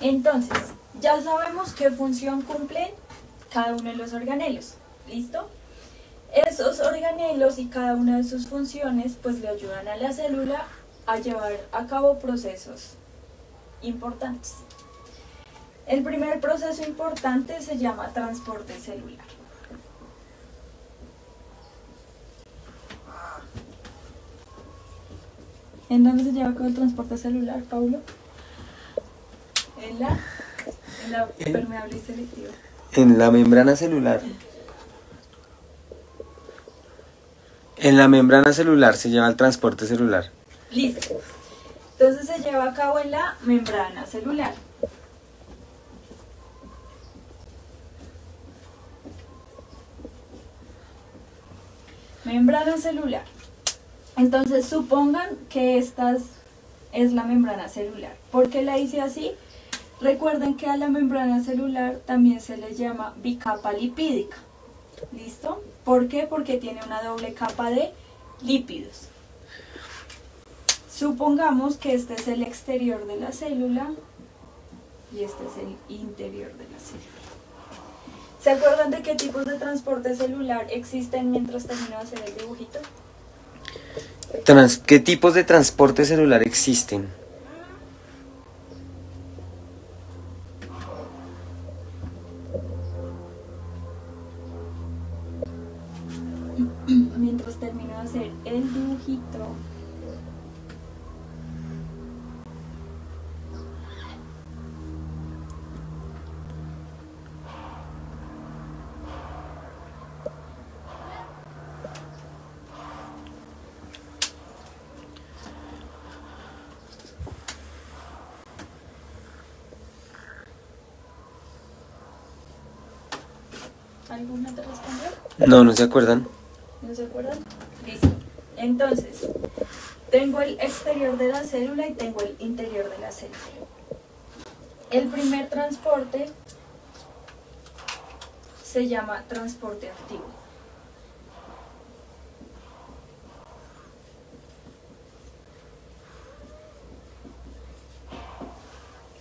Speaker 1: Entonces, ya sabemos qué función cumplen cada uno de los organelos. ¿Listo? Esos organelos y cada una de sus funciones pues le ayudan a la célula a llevar a cabo procesos importantes. El primer proceso importante se llama transporte celular. ¿En dónde se lleva a cabo el transporte celular, Paulo? En la permeable y selectiva.
Speaker 2: En la membrana celular. En la membrana celular se lleva el transporte celular.
Speaker 1: Listo. Entonces se lleva a cabo en la membrana celular. Membrana celular. Entonces supongan que esta es la membrana celular. ¿Por qué la hice así? Recuerden que a la membrana celular también se le llama bicapa lipídica. ¿Listo? ¿Por qué? Porque tiene una doble capa de lípidos. Supongamos que este es el exterior de la célula y este es el interior de la célula. ¿Se acuerdan de qué tipos de transporte celular existen mientras termino de hacer el dibujito?
Speaker 2: ¿Qué tipos de transporte celular existen?
Speaker 1: Mientras termino de hacer el dibujito. ¿Alguna te respondió?
Speaker 2: No, no se acuerdan.
Speaker 1: ¿No se acuerdan? Listo. Entonces, tengo el exterior de la célula y tengo el interior de la célula. El primer transporte se llama transporte activo.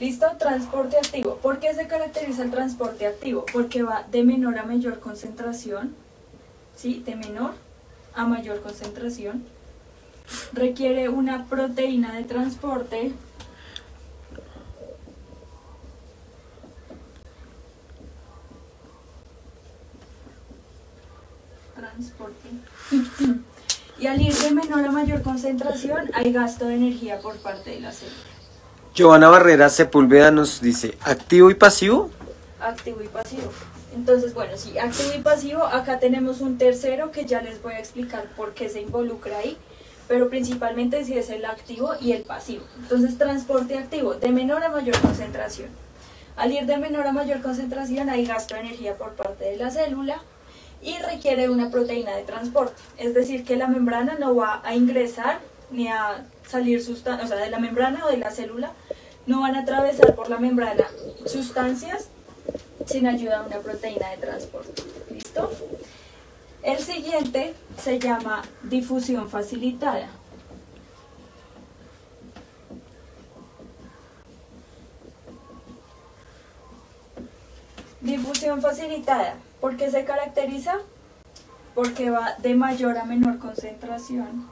Speaker 1: ¿Listo? Transporte activo. ¿Por qué se caracteriza el transporte activo? Porque va de menor a mayor concentración, ¿sí? De menor a mayor concentración. Requiere una proteína de transporte. Y al ir de menor a mayor concentración hay gasto de energía por parte de la célula.
Speaker 2: Giovanna Barrera Sepúlveda nos dice, ¿activo y pasivo?
Speaker 1: Activo y pasivo. Entonces, bueno, sí, activo y pasivo. Acá tenemos un tercero que ya les voy a explicar por qué se involucra ahí, pero principalmente si es el activo y el pasivo. Entonces, transporte activo, de menor a mayor concentración. Al ir de menor a mayor concentración hay gasto de energía por parte de la célula y requiere una proteína de transporte. Es decir, que la membrana no va a ingresar ni a salir sustancias, o sea, de la membrana o de la célula, no van a atravesar por la membrana sustancias sin ayuda de una proteína de transporte. ¿Listo? El siguiente se llama difusión facilitada. Difusión facilitada. ¿Por qué se caracteriza? Porque va de mayor a menor concentración.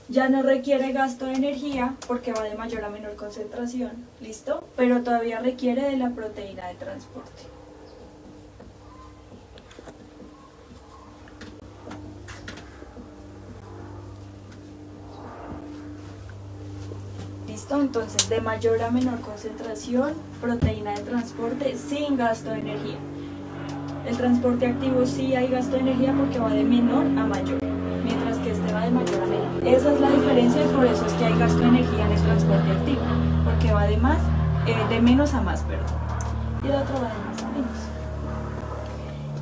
Speaker 1: Ya no requiere gasto de energía porque va de mayor a menor concentración, ¿listo? Pero todavía requiere de la proteína de transporte. ¿Listo? Entonces, de mayor a menor concentración, proteína de transporte sin gasto de energía. El transporte activo sí hay gasto de energía porque va de menor a mayor, mientras que este va de mayor a menor. Esa es la diferencia y por eso es que hay gasto de energía en el transporte activo, porque va de menos a más, perdón, y el otro va de más a menos.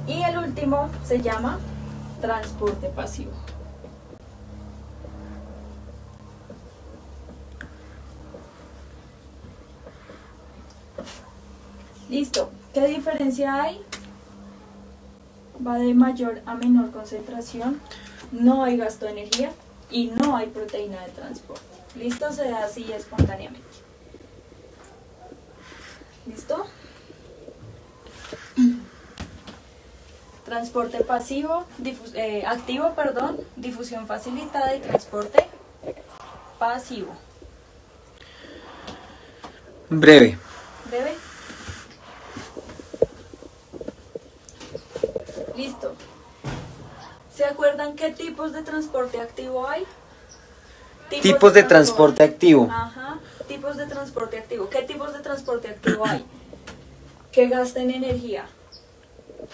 Speaker 1: Y el último se llama transporte pasivo. Listo. ¿Qué diferencia hay? Va de mayor a menor concentración, no hay gasto de energía y no hay proteína de transporte. ¿Listo? Se da así espontáneamente. ¿Listo? Transporte activo, difusión facilitada y transporte pasivo.
Speaker 2: Breve.
Speaker 1: ¿Breve? Listo. ¿Se acuerdan qué tipos de transporte activo hay?
Speaker 2: Tipos de transporte activo.
Speaker 1: Ajá, tipos de transporte activo. ¿Qué tipos de transporte activo hay? Que gasten energía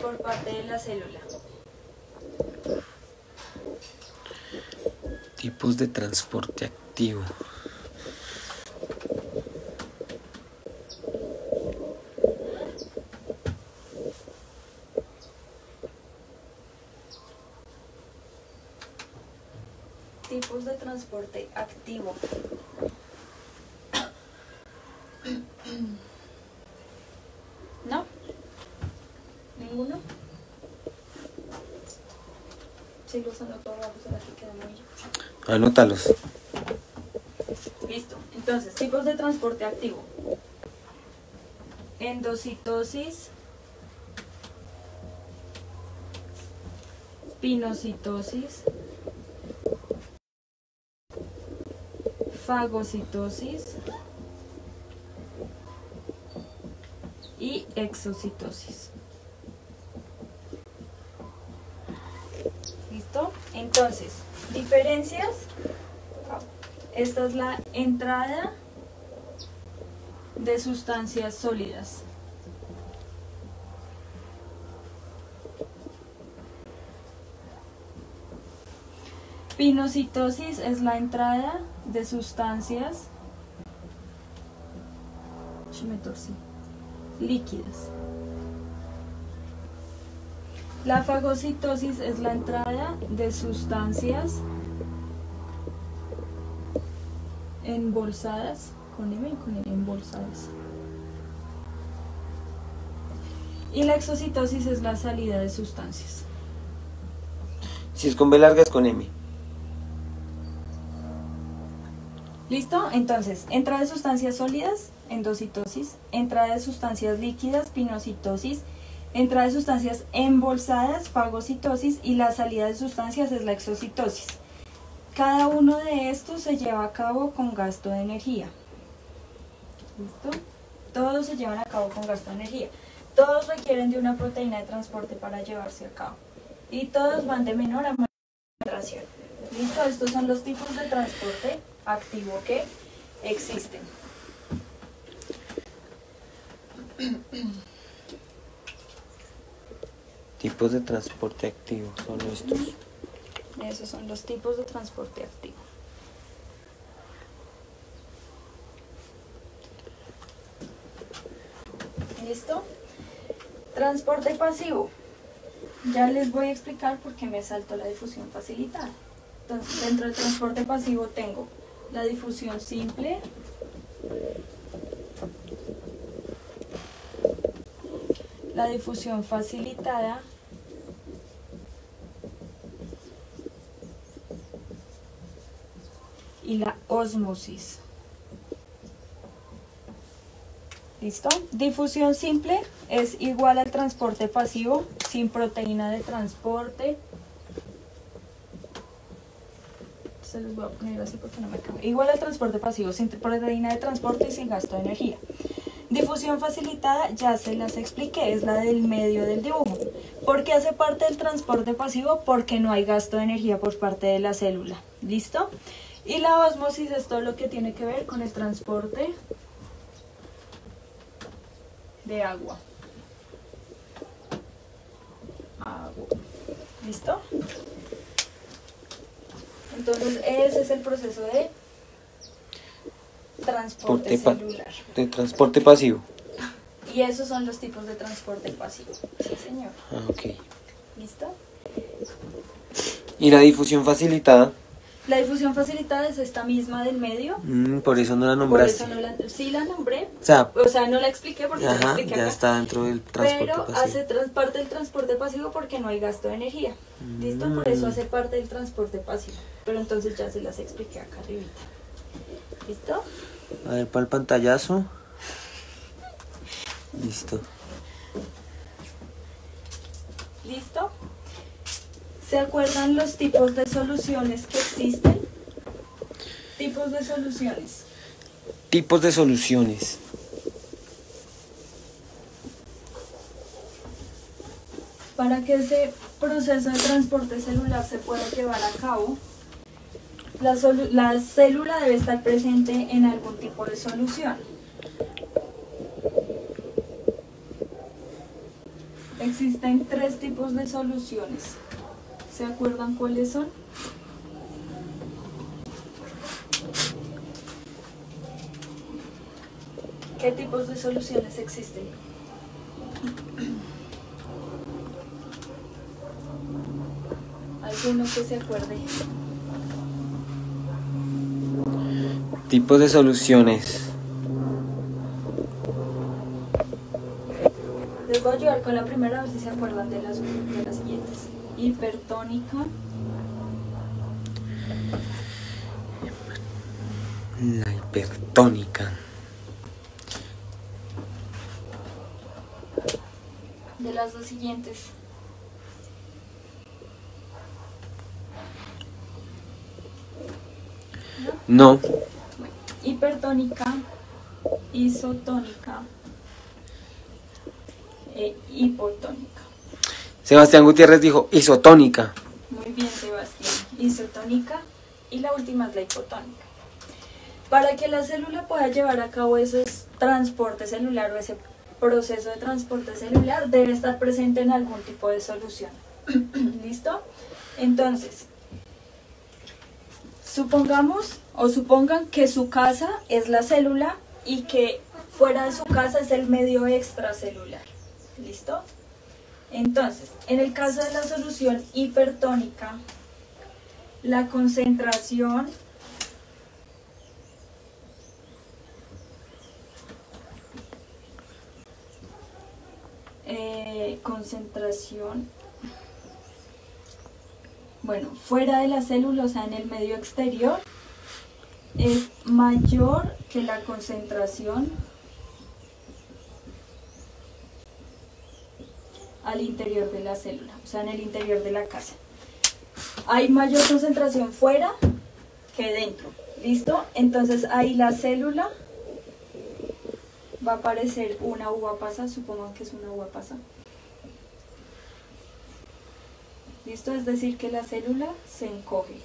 Speaker 1: por parte de la célula.
Speaker 2: Tipos de transporte activo.
Speaker 1: Tipos de transporte activo. ¿No? ¿Ninguno? Sí, los anoto abajo, será que queda muy...
Speaker 2: Anótalos.
Speaker 1: Listo. Entonces, tipos de transporte activo. Endocitosis, pinocitosis, fagocitosis y exocitosis. ¿Listo? Entonces, diferencias. Esta es la entrada de sustancias sólidas. Pinocitosis es la entrada de sustancias líquidas. La fagocitosis es la entrada de sustancias embolsadas, con M y con N, embolsadas. Y la exocitosis es la salida de sustancias.
Speaker 2: Si es con B larga es con M.
Speaker 1: ¿Listo? Entonces, entrada de sustancias sólidas, endocitosis, entrada de sustancias líquidas, pinocitosis, entrada de sustancias embolsadas, fagocitosis, y la salida de sustancias es la exocitosis. Cada uno de estos se lleva a cabo con gasto de energía. ¿Listo? Todos se llevan a cabo con gasto de energía. Todos requieren de una proteína de transporte para llevarse a cabo. Y todos van de menor a mayor concentración. ¿Listo? Estos son los tipos de transporte activo que existen.
Speaker 2: Tipos de transporte activo son estos.
Speaker 1: Esos son los tipos de transporte activo. ¿Listo? Transporte pasivo. Ya les voy a explicar por qué me saltó la difusión facilitada. Entonces, dentro del transporte pasivo tengo la difusión simple, la difusión facilitada y la ósmosis. ¿Listo? Difusión simple es igual al transporte pasivo sin proteína de transporte. Se los voy a poner así porque no me cabe. Igual al transporte pasivo sin proteína de transporte y sin gasto de energía. Difusión facilitada, ya se las expliqué, es la del medio del dibujo. ¿Por qué hace parte del transporte pasivo? Porque no hay gasto de energía por parte de la célula. ¿Listo? Y la ósmosis es todo lo que tiene que ver con el transporte de agua. ¿Listo? Entonces ese es el proceso de transporte celular.
Speaker 2: De transporte pasivo.
Speaker 1: Y esos son los tipos de transporte pasivo. Sí, señor.
Speaker 2: Ah, ok.
Speaker 1: ¿Listo?
Speaker 2: ¿Y la difusión facilitada?
Speaker 1: La difusión facilitada es esta misma del medio.
Speaker 2: Por eso no la
Speaker 1: Por
Speaker 2: nombraste.
Speaker 1: eso no la, sí la nombré.
Speaker 2: O
Speaker 1: O sea, no la expliqué porque no la
Speaker 2: ajá,
Speaker 1: expliqué
Speaker 2: ya
Speaker 1: acá.
Speaker 2: está dentro del transporte
Speaker 1: Pero
Speaker 2: pasivo.
Speaker 1: hace parte del transporte pasivo porque no hay gasto de energía. ¿Listo? Por eso hace parte del transporte pasivo. Pero entonces ya se las expliqué acá arribita. ¿Listo?
Speaker 2: A ver, para el pantallazo. Listo.
Speaker 1: ¿Listo? ¿Se acuerdan los tipos de soluciones que existen? Tipos de soluciones.
Speaker 2: Tipos de soluciones.
Speaker 1: Para que ese proceso de transporte celular se pueda llevar a cabo, la célula debe estar presente en algún tipo de solución. Existen 3 tipos de soluciones. ¿Se acuerdan cuáles son? ¿Qué tipos de soluciones existen? ¿Alguno que se acuerde?
Speaker 2: Tipos de soluciones.
Speaker 1: Les voy a ayudar con la primera a ver si se acuerdan de las siguientes. Hipertónica.
Speaker 2: La hipertónica.
Speaker 1: De las dos siguientes.
Speaker 2: No.
Speaker 1: Bueno, hipertónica, isotónica e hipotónica.
Speaker 2: Sebastián Gutiérrez dijo isotónica.
Speaker 1: Muy bien, Sebastián. Isotónica y la última es la hipotónica. Para que la célula pueda llevar a cabo esos transporte celular o ese proceso de transporte celular debe estar presente en algún tipo de solución. ¿Listo? Entonces, supongan que su casa es la célula y que fuera de su casa es el medio extracelular. ¿Listo? Entonces, en el caso de la solución hipertónica, la concentración fuera de la célula, o sea, en el medio exterior, es mayor que la concentración al interior de la célula, o sea, en el interior de la casa. Hay mayor concentración fuera que dentro, ¿listo? Entonces ahí la célula va a aparecer una uva pasa, supongan que es una uva pasa. ¿Listo? Es decir, que la célula se encoge.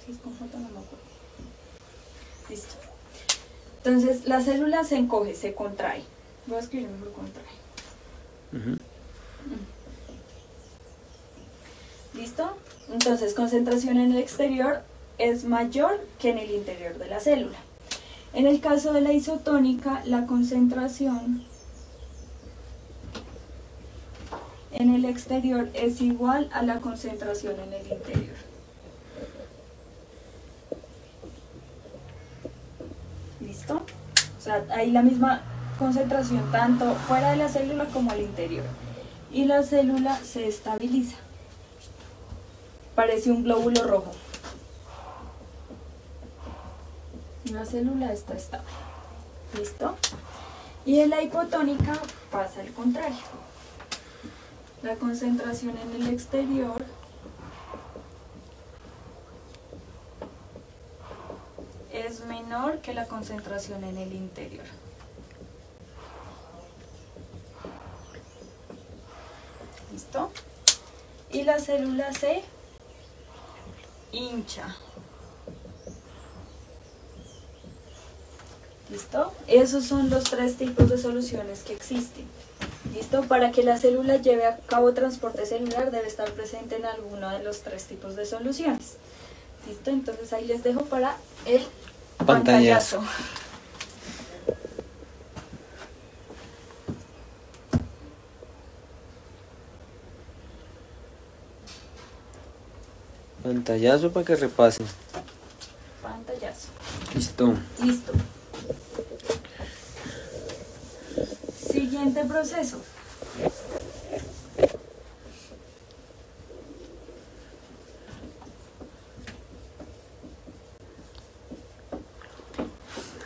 Speaker 1: ¿Si es con foto? No me acuerdo. Listo. Entonces, la célula se encoge, se contrae. Voy a escribir mejor contrae. ¿Listo? Entonces, concentración en el exterior es mayor que en el interior de la célula. En el caso de la isotónica, la concentración en el exterior es igual a la concentración en el interior. ¿Listo? O sea, hay la misma concentración tanto fuera de la célula como al interior. Y la célula se estabiliza. Parece un glóbulo rojo. La célula está estable. ¿Listo? Y en la hipotónica pasa al contrario. La concentración en el exterior es menor que la concentración en el interior. ¿Listo? Y la célula se hincha. ¿Listo? Esos son los 3 tipos de soluciones que existen. ¿Listo? Para que la célula lleve a cabo transporte celular debe estar presente en alguno de los 3 tipos de soluciones. ¿Listo? Entonces ahí les dejo para el pantallazo.
Speaker 2: Pantallazo para que repasen.
Speaker 1: Pantallazo.
Speaker 2: Listo.
Speaker 1: Listo. Siguiente proceso.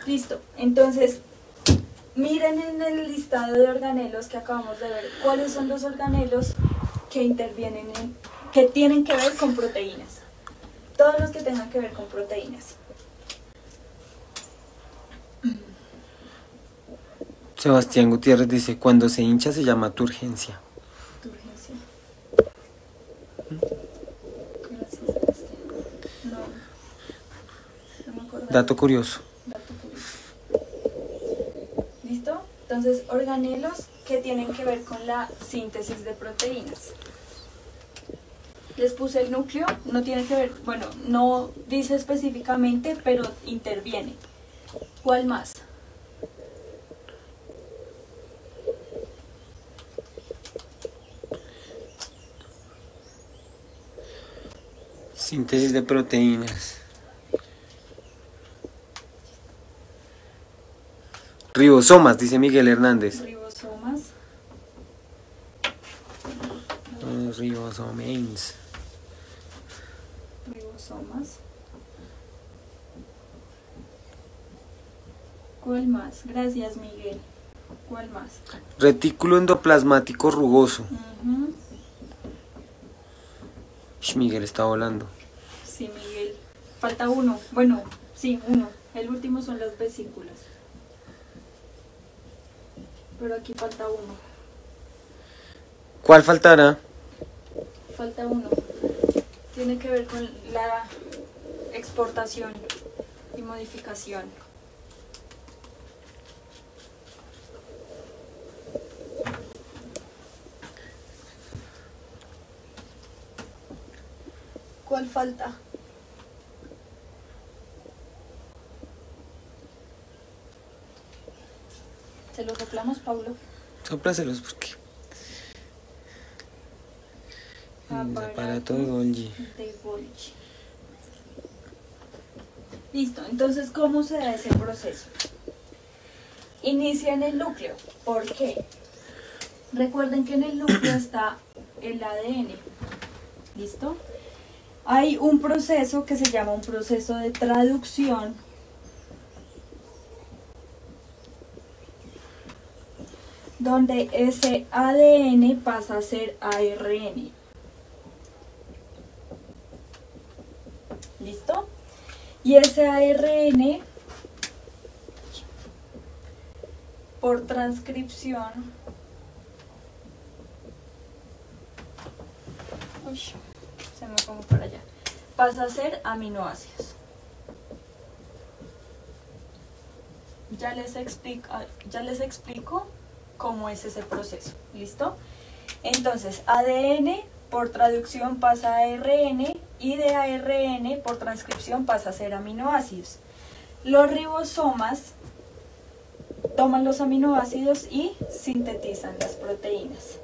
Speaker 1: Listo. Entonces, miren en el listado de organelos que acabamos de ver cuáles son los organelos que intervienen que tienen que ver con proteínas. Todos los que tengan que ver con proteínas.
Speaker 2: Sebastián Gutiérrez dice, cuando se hincha se llama turgencia.
Speaker 1: Turgencia. Gracias, Sebastián. No me acuerdo.
Speaker 2: Dato curioso.
Speaker 1: Dato curioso. ¿Listo? Entonces, organelos que tienen que ver con la síntesis de proteínas. Les puse el núcleo, no tiene que ver, bueno, no dice específicamente, pero interviene. ¿Cuál más?
Speaker 2: Síntesis de proteínas. Ribosomas, dice Miguel Hernández.
Speaker 1: Ribosomas.
Speaker 2: Ribosomes.
Speaker 1: Ribosomas. ¿Cuál más? Gracias, Miguel. ¿Cuál más?
Speaker 2: Retículo endoplasmático rugoso.
Speaker 1: Ujú.
Speaker 2: Miguel está volando.
Speaker 1: Sí, Miguel. Falta uno. Bueno, sí, uno. El último son las vesículas. Pero aquí falta uno.
Speaker 2: ¿Cuál faltará?
Speaker 1: Falta uno. Tiene que ver con la exportación y modificación. ¿Cuál falta? ¿Se lo soplamos, Pablo?
Speaker 2: Sóplaselos porque... El aparato de Golgi.
Speaker 1: De Golgi. Listo, entonces, ¿cómo se da ese proceso? Inicia en el núcleo. ¿Por qué? Recuerden que en el núcleo está el ADN. ¿Listo? Hay un proceso que se llama un proceso de traducción. Donde ese ADN pasa a ser ARN. ¿Listo? Y ese ARN, por transcripción, se me pongo para allá, pasa a ser aminoácidos. Ya les explico cómo es ese proceso. ¿Listo? Entonces, ADN por traducción pasa a ARN y de ARN por transcripción pasa a ser aminoácidos. Los ribosomas toman los aminoácidos y sintetizan las proteínas.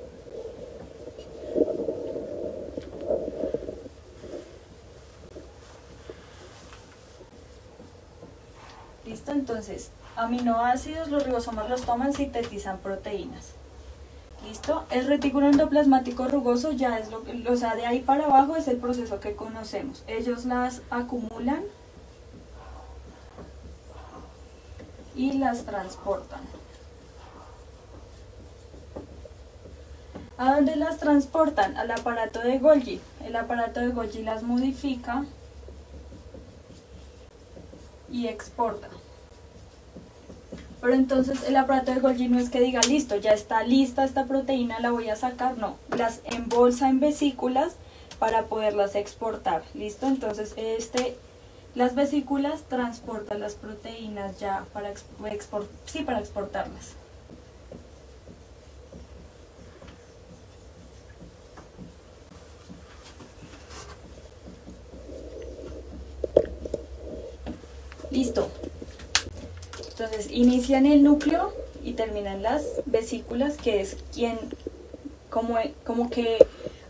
Speaker 1: ¿Listo? Entonces, aminoácidos, los ribosomas los toman, sintetizan proteínas. ¿Listo? El retículo endoplasmático rugoso ya es o sea, de ahí para abajo es el proceso que conocemos. Ellos las acumulan y las transportan. ¿A dónde las transportan? Al aparato de Golgi. El aparato de Golgi las modifica y exporta. Pero entonces el aparato de Golgi no es que diga, listo, ya está lista esta proteína, la voy a sacar, no, las embolsa en vesículas para poderlas exportar, ¿listo? Entonces las vesículas transportan las proteínas ya para exportarlas. Listo. Entonces inicia en el núcleo y termina en las vesículas, que es como que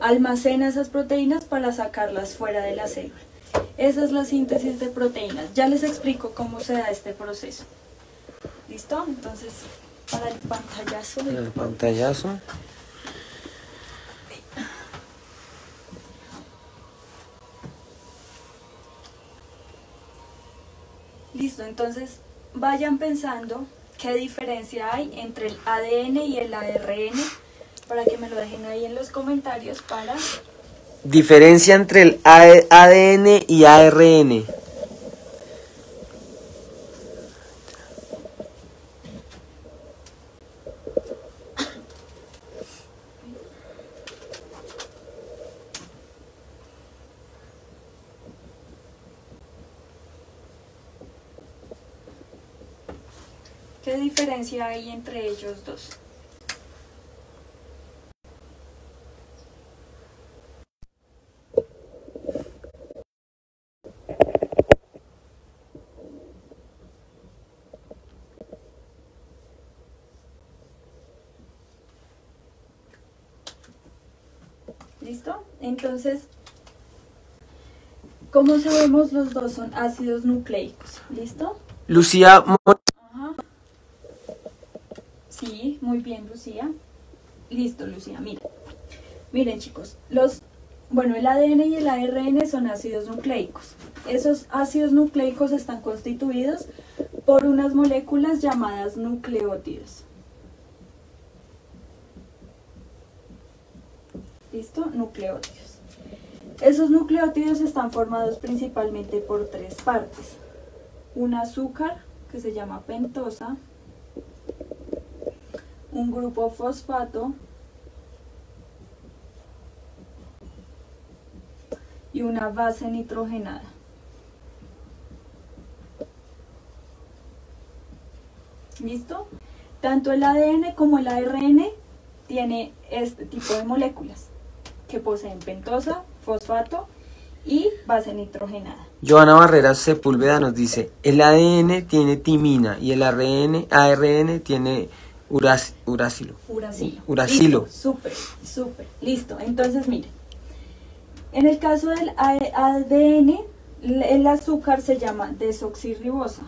Speaker 1: almacena esas proteínas para sacarlas fuera de la célula. Esa es la síntesis de proteínas. Ya les explico cómo se da este proceso. ¿Listo? Entonces, para el pantallazo.
Speaker 2: El pantallazo.
Speaker 1: Listo, entonces vayan pensando qué diferencia hay entre el ADN y el ARN, para que me lo dejen ahí en los comentarios para...
Speaker 2: Diferencia entre el ADN y ARN.
Speaker 1: ¿Qué diferencia hay entre ellos dos? ¿Listo? Entonces, como sabemos, los dos son ácidos nucleicos. ¿Listo?
Speaker 2: Lucía,
Speaker 1: Ajá. Sí, muy bien, Lucía. Listo, Lucía, mira. Miren, chicos, el ADN y el ARN son ácidos nucleicos. Esos ácidos nucleicos están constituidos por unas moléculas llamadas nucleótidos. ¿Listo? Nucleótidos. Esos nucleótidos están formados principalmente por tres partes. Un azúcar, que se llama pentosa, un grupo fosfato y una base nitrogenada. ¿Listo? Tanto el ADN como el ARN tiene este tipo de moléculas que poseen pentosa, fosfato y base nitrogenada.
Speaker 2: Joana Barreras Sepúlveda nos dice, el ADN tiene timina y el ARN tiene uracilo.
Speaker 1: Listo, súper, súper. Listo. Entonces, miren. En el caso del ADN, el azúcar se llama desoxirribosa.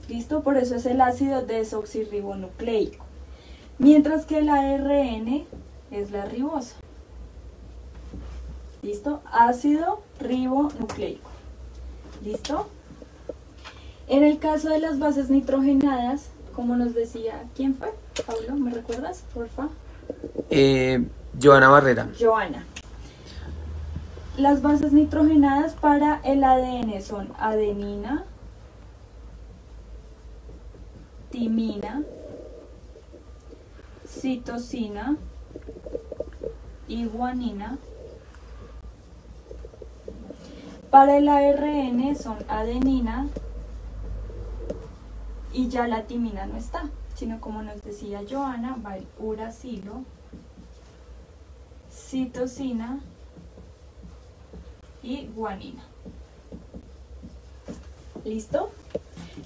Speaker 1: ¿Listo? Por eso es el ácido desoxirribonucleico. Mientras que el ARN es la ribosa. ¿Listo? Ácido ribonucleico. ¿Listo? En el caso de las bases nitrogenadas, como nos decía, ¿quién fue? Pablo, ¿me recuerdas, porfa?
Speaker 2: Joana Barrera.
Speaker 1: Joana. Las bases nitrogenadas para el ADN son adenina, timina, citosina y guanina. Para el ARN son adenina y ya la timina no está, sino como nos decía Joana, va el uracilo, citosina y guanina. ¿Listo?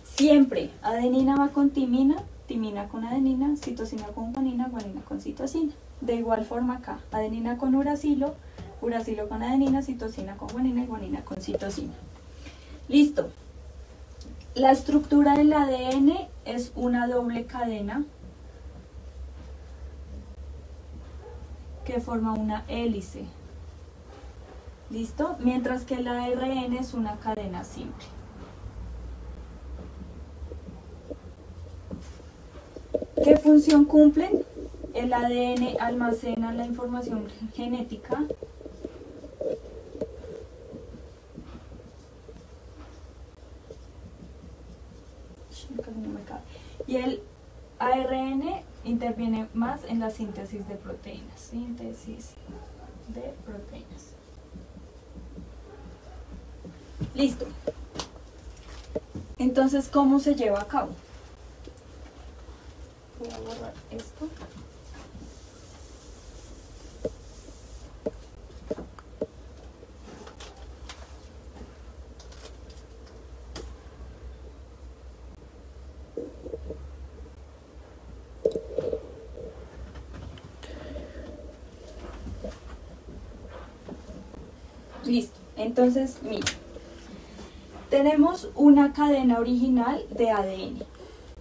Speaker 1: Siempre adenina va con timina, timina con adenina, citosina con guanina, guanina con citosina. De igual forma acá, adenina con uracilo, uracilo con adenina, citosina con guanina y guanina con citosina. Listo. La estructura del ADN es una doble cadena que forma una hélice. ¿Listo? Mientras que el ARN es una cadena simple. ¿Qué función cumplen? El ADN almacena la información genética y el ARN interviene más en la síntesis de proteínas. Síntesis de proteínas. Listo. Entonces, ¿cómo se lleva a cabo? Voy a borrar esto. Listo. Entonces, mira. Tenemos una cadena original de ADN.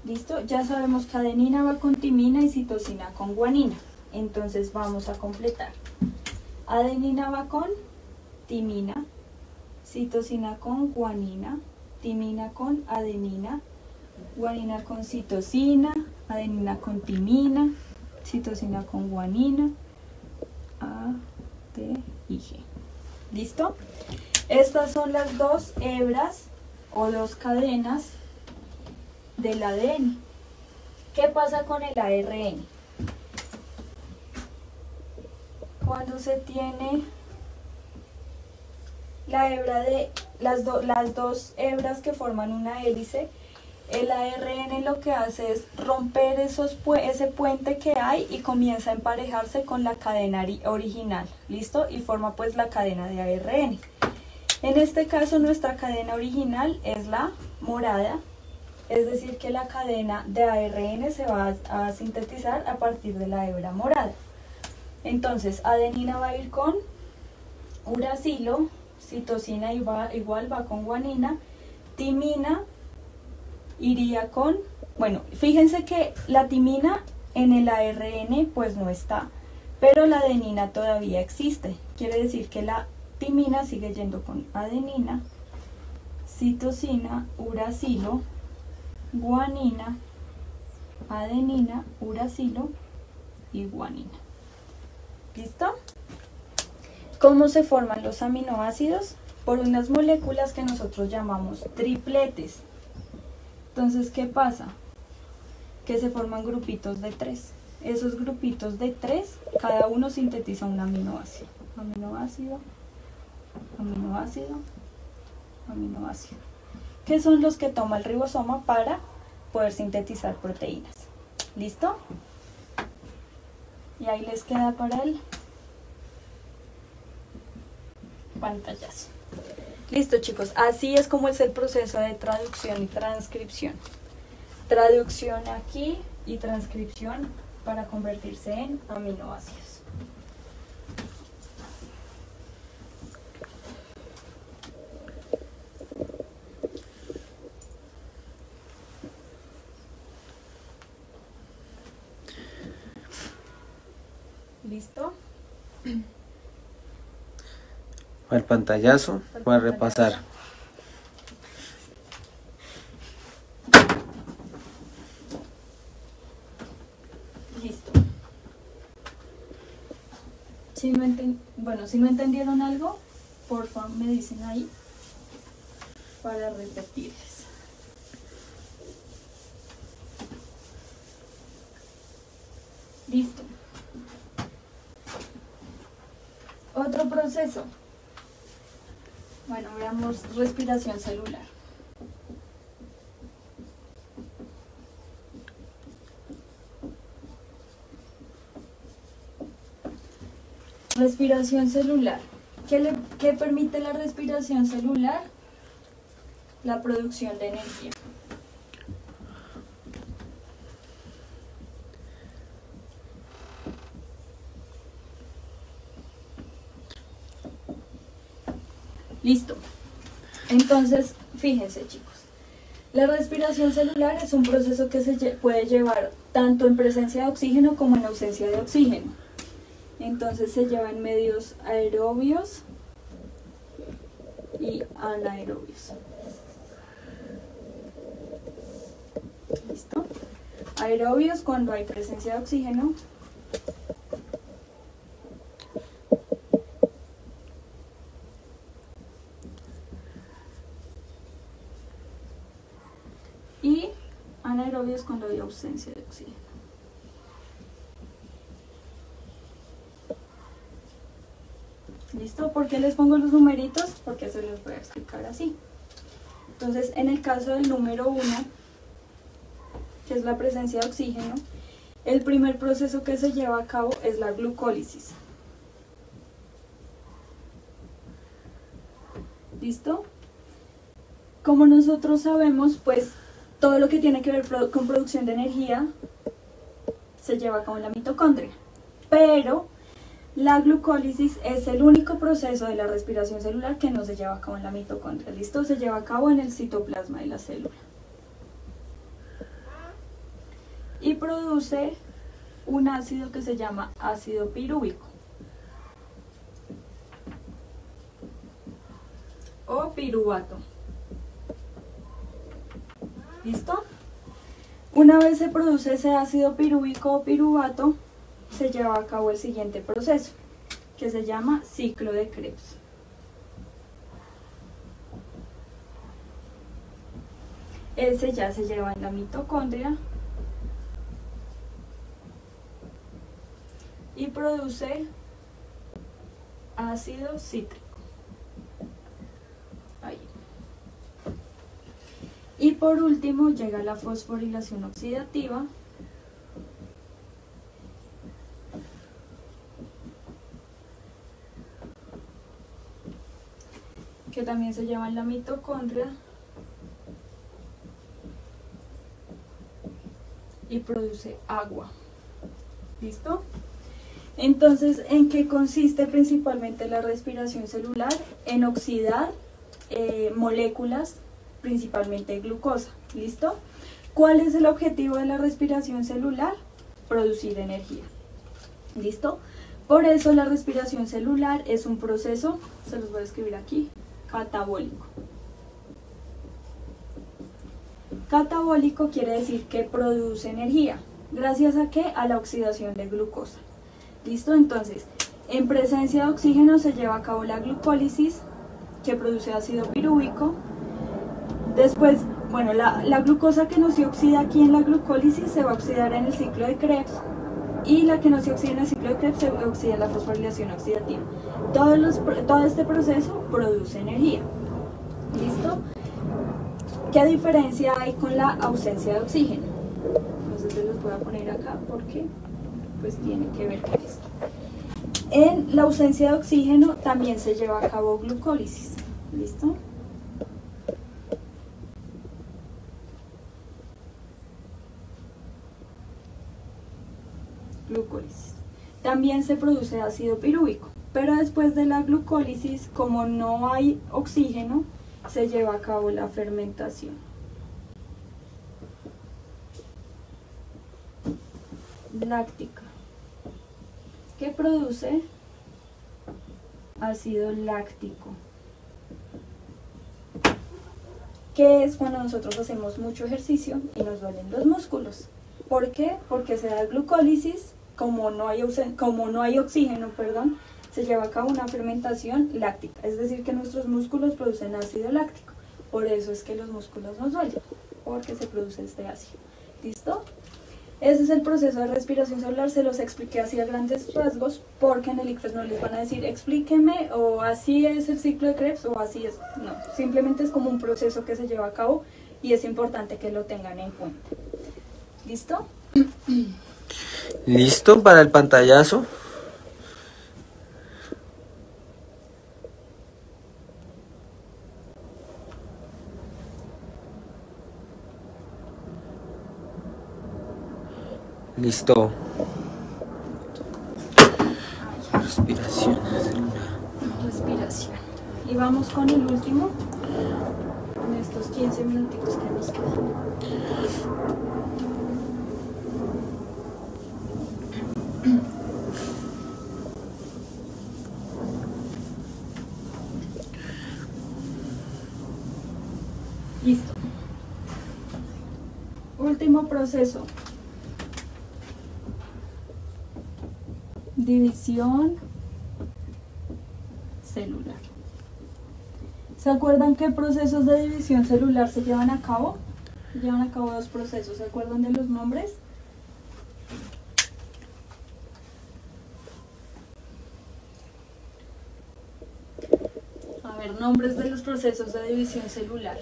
Speaker 1: ¿Listo? Ya sabemos que adenina va con timina y citosina con guanina. Entonces vamos a completar. Adenina va con timina, citosina con guanina, timina con adenina, guanina con citosina, adenina con timina, citosina con guanina, A, T y G. ¿Listo? Estas son las dos hebras o dos cadenas del ADN. ¿Qué pasa con el ARN? Cuando se tiene la hebra de las dos hebras que forman una hélice, el ARN lo que hace es romper ese puente que hay y comienza a emparejarse con la cadena original. ¿Listo? Y forma pues la cadena de ARN. En este caso nuestra cadena original es la morada, es decir que la cadena de ARN se va a sintetizar a partir de la hebra morada. Entonces adenina va a ir con uracilo, citosina igual va con guanina, timina iría con, bueno, fíjense que la timina en el ARN pues no está, pero la adenina todavía existe, quiere decir que la timina sigue yendo con adenina, citosina, uracilo, guanina, adenina, uracilo y guanina. ¿Listo? ¿Cómo se forman los aminoácidos? Por unas moléculas que nosotros llamamos tripletes. Entonces, ¿qué pasa? Que se forman grupitos de 3. Esos grupitos de 3, cada uno sintetiza un aminoácido. Aminoácido, aminoácido, aminoácido, que son los que toma el ribosoma para poder sintetizar proteínas. ¿Listo? Y ahí les queda para el pantallazo. Listo, chicos, así es como es el proceso de traducción y transcripción. Traducción aquí y transcripción para convertirse en aminoácidos. ¿Listo?
Speaker 2: Al pantallazo para repasar.
Speaker 1: Listo. Si no entendieron algo, por favor me dicen ahí para repetirles. Listo. Otro proceso. Bueno, veamos respiración celular. Respiración celular. ¿Qué permite la respiración celular? La producción de energía. Listo. Entonces, fíjense, chicos. La respiración celular es un proceso que se puede llevar tanto en presencia de oxígeno como en ausencia de oxígeno. Entonces se lleva en medios aerobios y anaerobios. ¿Listo? Aerobios cuando hay presencia de oxígeno. Y anaerobios cuando hay ausencia de oxígeno. ¿Listo? ¿Por qué les pongo los numeritos? Porque se los voy a explicar así. Entonces, en el caso del número 1, que es la presencia de oxígeno, el primer proceso que se lleva a cabo es la glucólisis. ¿Listo? Como nosotros sabemos, pues todo lo que tiene que ver con producción de energía se lleva a cabo en la mitocondria. Pero La glucólisis es el único proceso de la respiración celular que no se lleva a cabo en la mitocondria. ¿Listo? Se lleva a cabo en el citoplasma de la célula. Y produce un ácido que se llama ácido pirúvico o piruvato. ¿Listo? Una vez se produce ese ácido pirúvico o piruvato, se lleva a cabo el siguiente proceso, que se llama ciclo de Krebs. Ese ya se lleva en la mitocondria y produce ácido cítrico. Ahí. Y por último llega la fosforilación oxidativa, que también se lleva en la mitocondria y produce agua. ¿Listo? Entonces, ¿en qué consiste principalmente la respiración celular? En oxidar moléculas, principalmente glucosa. ¿Listo? ¿Cuál es el objetivo de la respiración celular? Producir energía. ¿Listo? Por eso la respiración celular es un proceso, se los voy a escribir aquí, catabólico. Catabólico quiere decir que produce energía. ¿Gracias a qué? A la oxidación de glucosa. ¿Listo? Entonces, en presencia de oxígeno se lleva a cabo la glucólisis, que produce ácido pirúvico. Después, bueno, la glucosa que no se oxida aquí en la glucólisis se va a oxidar en el ciclo de Krebs, y la que no se oxida en el ciclo de Krebs se oxida en la fosforilación oxidativa. Todo este proceso produce energía. ¿Listo? ¿Qué diferencia hay con la ausencia de oxígeno? Entonces se los voy a poner acá porque pues tiene que ver con esto. En la ausencia de oxígeno también se lleva a cabo glucólisis. ¿Listo? Glucólisis. También se produce ácido pirúvico, pero después de la glucólisis, como no hay oxígeno, se lleva a cabo la fermentación. Láctica, que produce ácido láctico, que es cuando nosotros hacemos mucho ejercicio y nos duelen los músculos. ¿Por qué? Porque se da glucólisis, como no hay oxígeno, se lleva a cabo una fermentación láctica, es decir, que nuestros músculos producen ácido láctico. Por eso es que los músculos nos duelen, porque se produce este ácido. ¿Listo? Ese es el proceso de respiración celular. Se los expliqué así a grandes rasgos, porque en el ICFES no les van a decir explíqueme, o así es el ciclo de Krebs, o así es. No, simplemente es como un proceso que se lleva a cabo y es importante que lo tengan en cuenta. ¿Listo?
Speaker 2: ¿Listo para el pantallazo? Listo. Respiración celular.
Speaker 1: Respiración. Y vamos con el último, en estos 15 minutitos que nos quedan. Listo. Último proceso. División celular. ¿Se acuerdan qué procesos de división celular se llevan a cabo? Se llevan a cabo dos procesos. ¿Se acuerdan de los nombres? A ver, nombres de los procesos de división celular.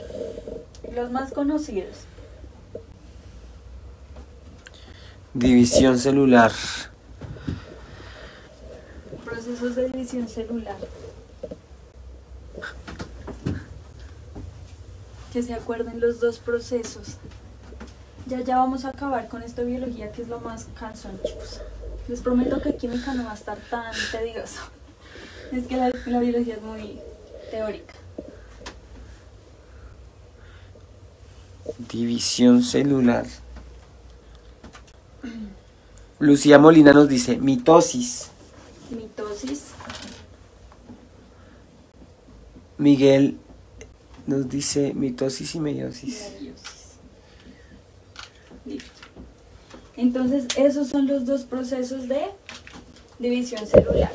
Speaker 1: Los más conocidos.
Speaker 2: División celular.
Speaker 1: Procesos de división celular. Que se acuerden los dos procesos. Ya vamos a acabar con esto de biología, que es lo más cansón, chicos. Les prometo que química no va a estar tan tedioso. Es que la biología es muy teórica.
Speaker 2: División celular. Lucía Molina nos dice mitosis.
Speaker 1: Mitosis.
Speaker 2: Miguel nos dice mitosis y meiosis.
Speaker 1: Meiosis. Listo. Entonces, esos son los dos procesos de división celular.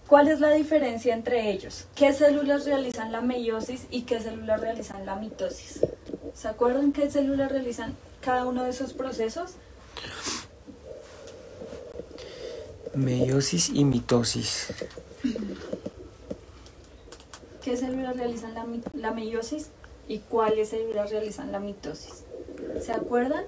Speaker 1: ¿Cuál es la diferencia entre ellos? ¿Qué células realizan la meiosis y qué células realizan la mitosis? ¿Se acuerdan qué células realizan cada uno de esos procesos?
Speaker 2: Meiosis y mitosis.
Speaker 1: ¿Qué células realizan la meiosis y cuáles células realizan la mitosis? ¿Se acuerdan?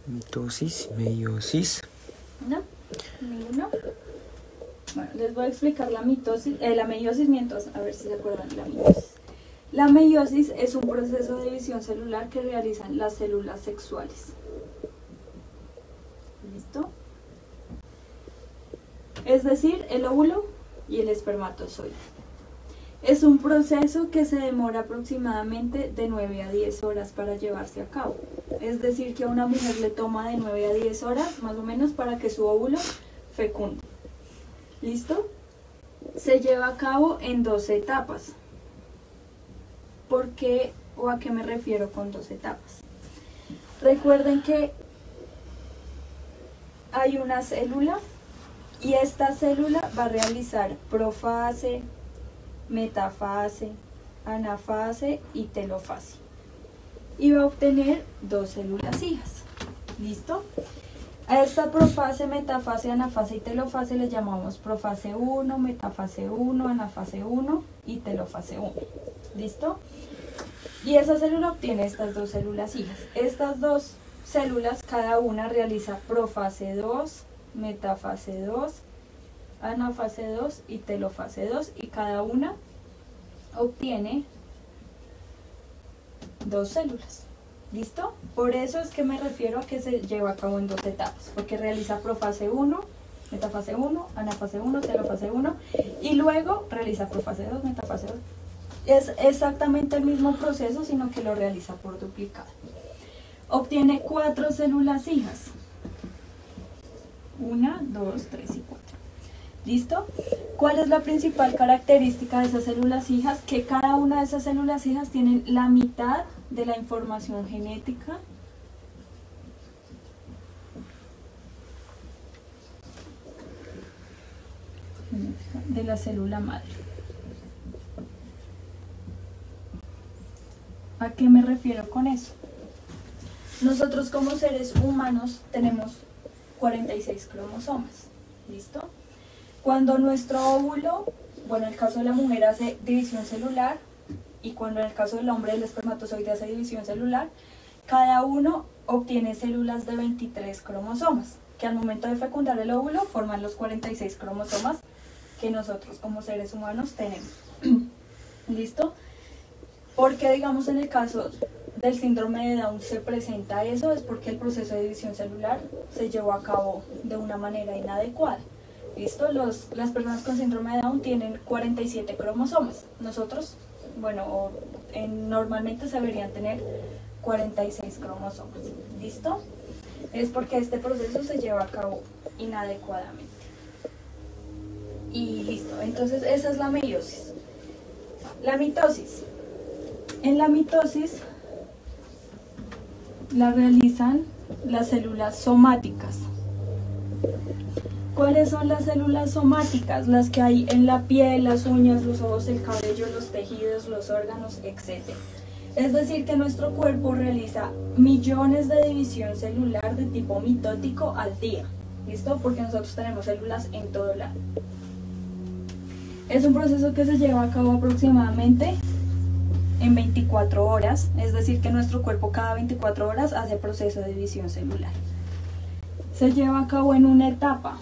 Speaker 2: Mitosis, meiosis.
Speaker 1: ¿No? ¿Ninguno? Bueno, les voy a explicar la meiosis mientras, a ver si se acuerdan de la mitosis. La meiosis es un proceso de división celular que realizan las células sexuales. ¿Listo? Es decir, el óvulo y el espermatozoide. Es un proceso que se demora aproximadamente de 9 a 10 horas para llevarse a cabo. Es decir, que a una mujer le toma de 9 a 10 horas, más o menos, para que su óvulo fecunde. ¿Listo? Se lleva a cabo en 2 etapas. ¿Por qué o a qué me refiero con 2 etapas? Recuerden que hay una célula y esta célula va a realizar profase, metafase, anafase y telofase. Y va a obtener 2 células hijas. ¿Listo? A esta profase, metafase, anafase y telofase le llamamos profase 1, metafase 1, anafase 1 y telofase 1. ¿Listo? Y esa célula obtiene estas 2 células hijas. Estas 2 células, cada una realiza profase 2, metafase 2, anafase 2 y telofase 2, y cada una obtiene 2 células. ¿Listo? Por eso es que me refiero a que se lleva a cabo en 2 etapas, porque realiza profase 1, metafase 1, anafase 1, telofase 1, y luego realiza profase 2, metafase 2. Es exactamente el mismo proceso, sino que lo realiza por duplicado. Obtiene 4 células hijas. 1, 2, 3 y 4. ¿Listo? ¿Cuál es la principal característica de esas células hijas? Que cada una de esas células hijas tienen la mitad de la información genética de la célula madre. ¿A qué me refiero con eso? Nosotros como seres humanos tenemos 46 cromosomas. ¿Listo? Cuando nuestro óvulo, bueno, en el caso de la mujer hace división celular, y cuando en el caso del hombre el espermatozoide hace división celular, cada uno obtiene células de 23 cromosomas, que al momento de fecundar el óvulo forman los 46 cromosomas que nosotros como seres humanos tenemos. ¿Listo? Porque digamos en el caso del síndrome de Down se presenta eso, es porque el proceso de división celular se llevó a cabo de una manera inadecuada. ¿Listo? Las personas con síndrome de Down tienen 47 cromosomas. Nosotros, bueno, normalmente se deberían tener 46 cromosomas. ¿Listo? Es porque este proceso se lleva a cabo inadecuadamente. Y listo. Entonces esa es la meiosis. La mitosis. En la mitosis la realizan las células somáticas. ¿Cuáles son las células somáticas? Las que hay en la piel, las uñas, los ojos, el cabello, los tejidos, los órganos, etc. Es decir, que nuestro cuerpo realiza millones de división celular de tipo mitótico al día. ¿Listo? Porque nosotros tenemos células en todo lado. Es un proceso que se lleva a cabo aproximadamente en 24 horas, es decir, que nuestro cuerpo cada 24 horas hace proceso de división celular. Se lleva a cabo en una etapa.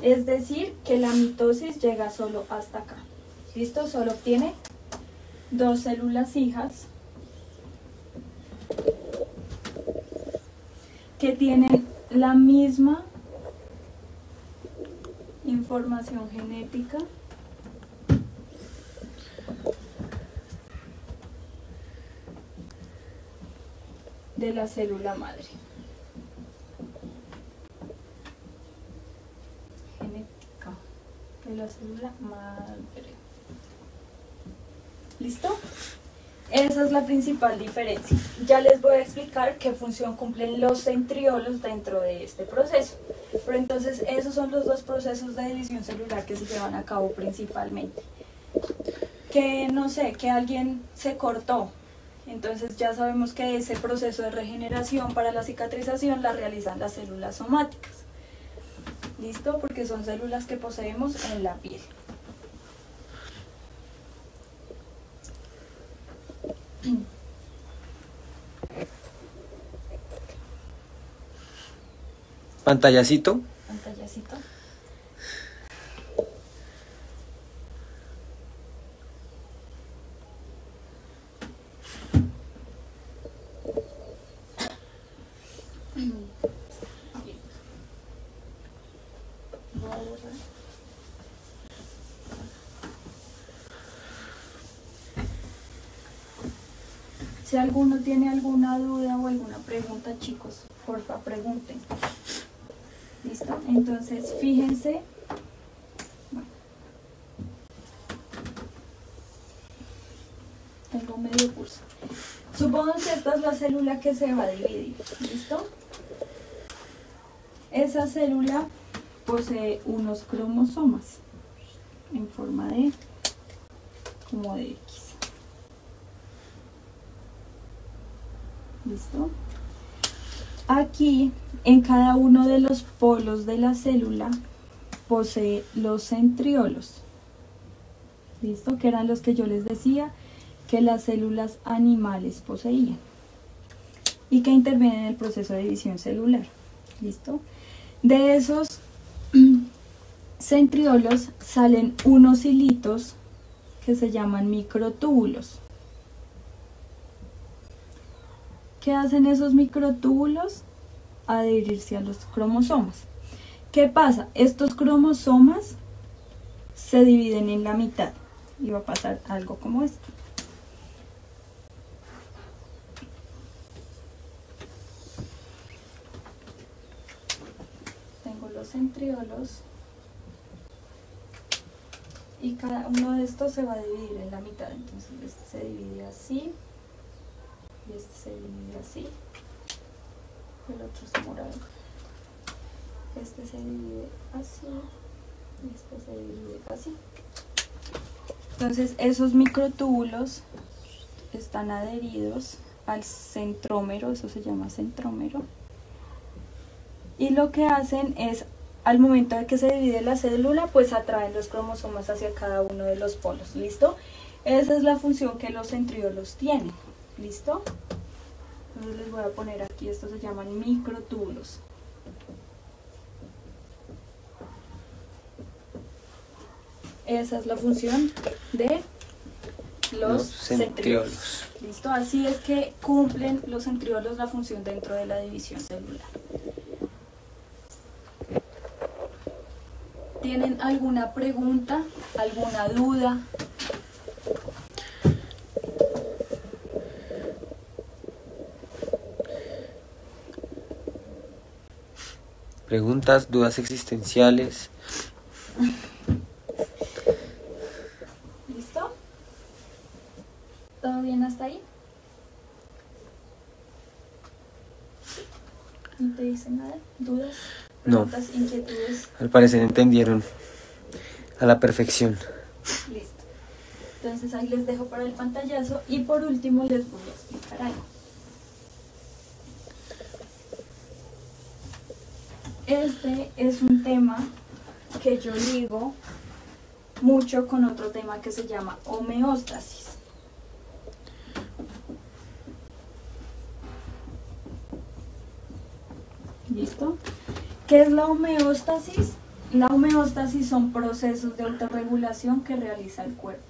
Speaker 1: Es decir, que la mitosis llega solo hasta acá. ¿Listo? Solo obtiene 2 células hijas que tienen la misma información genética de la célula madre. Genética de la célula madre. ¿Listo? Esa es la principal diferencia. Ya les voy a explicar qué función cumplen los centriolos dentro de este proceso. Pero entonces esos son los 2 procesos de división celular que se llevan a cabo principalmente. Que no sé, que alguien se cortó. Entonces ya sabemos que ese proceso de regeneración para la cicatrización la realizan las células somáticas. ¿Listo? Porque son células que poseemos en la piel.
Speaker 2: Pantallacito.
Speaker 1: Pantallacito. Si alguno tiene alguna duda o alguna pregunta, chicos, porfa, pregunten. ¿Listo? Entonces, fíjense. Bueno, tengo medio curso. Supongamos que esta es la célula que se va a dividir. ¿Listo? Esa célula posee unos cromosomas en forma de como de X. ¿Listo? Aquí, en cada uno de los polos de la célula, posee los centriolos. ¿Listo? Que eran los que yo les decía que las células animales poseían. Y que intervienen en el proceso de división celular. ¿Listo? De esos centriolos salen unos hilitos que se llaman microtúbulos. ¿Qué hacen esos microtúbulos? Adherirse a los cromosomas. ¿Qué pasa? Estos cromosomas se dividen en la mitad y va a pasar algo como esto. Tengo los centriolos y cada uno de estos se va a dividir en la mitad. Entonces este se divide así. Y este se divide así, el otro es morado. Este se divide así, y este se divide así. Entonces esos microtúbulos están adheridos al centrómero, eso se llama centrómero. Y lo que hacen es, al momento de que se divide la célula, pues atraen los cromosomas hacia cada uno de los polos. ¿Listo? Esa es la función que los centriolos tienen. ¿Listo? Entonces les voy a poner aquí, estos se llaman microtúbulos. Esa es la función de los centriolos. ¿Listo? Así es que cumplen los centriolos la función dentro de la división celular. ¿Tienen alguna pregunta? ¿Alguna duda?
Speaker 2: Preguntas, dudas existenciales.
Speaker 1: ¿Listo? ¿Todo bien hasta ahí? ¿No te dicen nada? ¿Dudas? ¿Preguntas?
Speaker 2: No.
Speaker 1: ¿Inquietudes?
Speaker 2: Al parecer entendieron a la perfección.
Speaker 1: Listo. Entonces ahí les dejo para el pantallazo y por último les voy a explicar algo. Este es un tema que yo ligo mucho con otro tema que se llama homeostasis. ¿Listo? ¿Qué es la homeostasis? La homeostasis son procesos de autorregulación que realiza el cuerpo.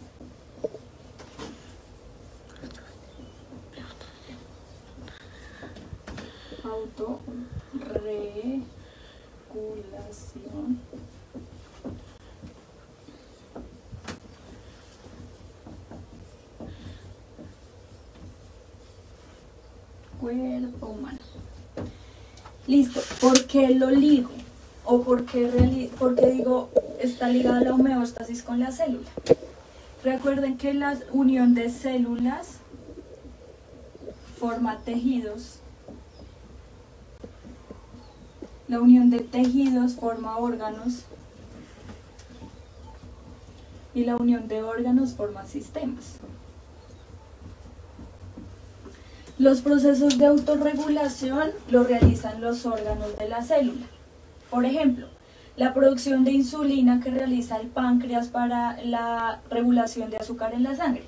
Speaker 1: Autorregulación. Cuerpo humano. Listo. ¿Por qué lo ligo? ¿O por qué digo está ligada la homeostasis con la célula? Recuerden que la unión de células forma tejidos. La unión de tejidos forma órganos. Y la unión de órganos forma sistemas. Los procesos de autorregulación los realizan los órganos de la célula. Por ejemplo, la producción de insulina que realiza el páncreas para la regulación de azúcar en la sangre.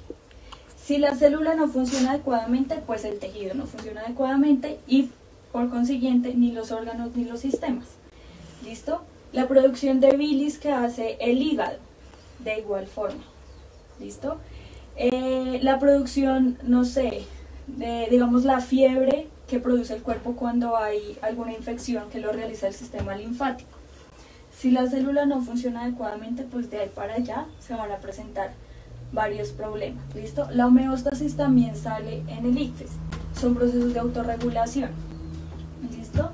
Speaker 1: Si la célula no funciona adecuadamente, pues el tejido no funciona adecuadamente y por consiguiente ni los órganos ni los sistemas. ¿Listo? La producción de bilis que hace el hígado, de igual forma. ¿Listo? La producción, no sé, digamos la fiebre que produce el cuerpo cuando hay alguna infección que lo realiza el sistema linfático. Si la célula no funciona adecuadamente, pues de ahí para allá se van a presentar varios problemas. ¿Listo? La homeostasis también sale en el ICFES. Son procesos de autorregulación. ¿Listo?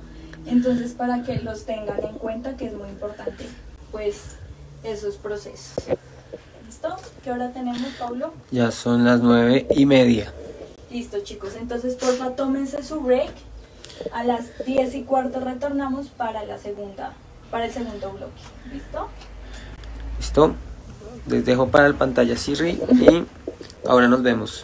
Speaker 1: Entonces, para que los tengan en cuenta, que es muy importante, pues, esos procesos. ¿Listo? ¿Qué hora tenemos, Pablo?
Speaker 2: Ya son las 9:30.
Speaker 1: Listo, chicos. Entonces, porfa, tómense su break. A las 10:15 retornamos para el segundo bloque. ¿Listo?
Speaker 2: ¿Listo? Les dejo para la pantalla Siri y ahora nos vemos.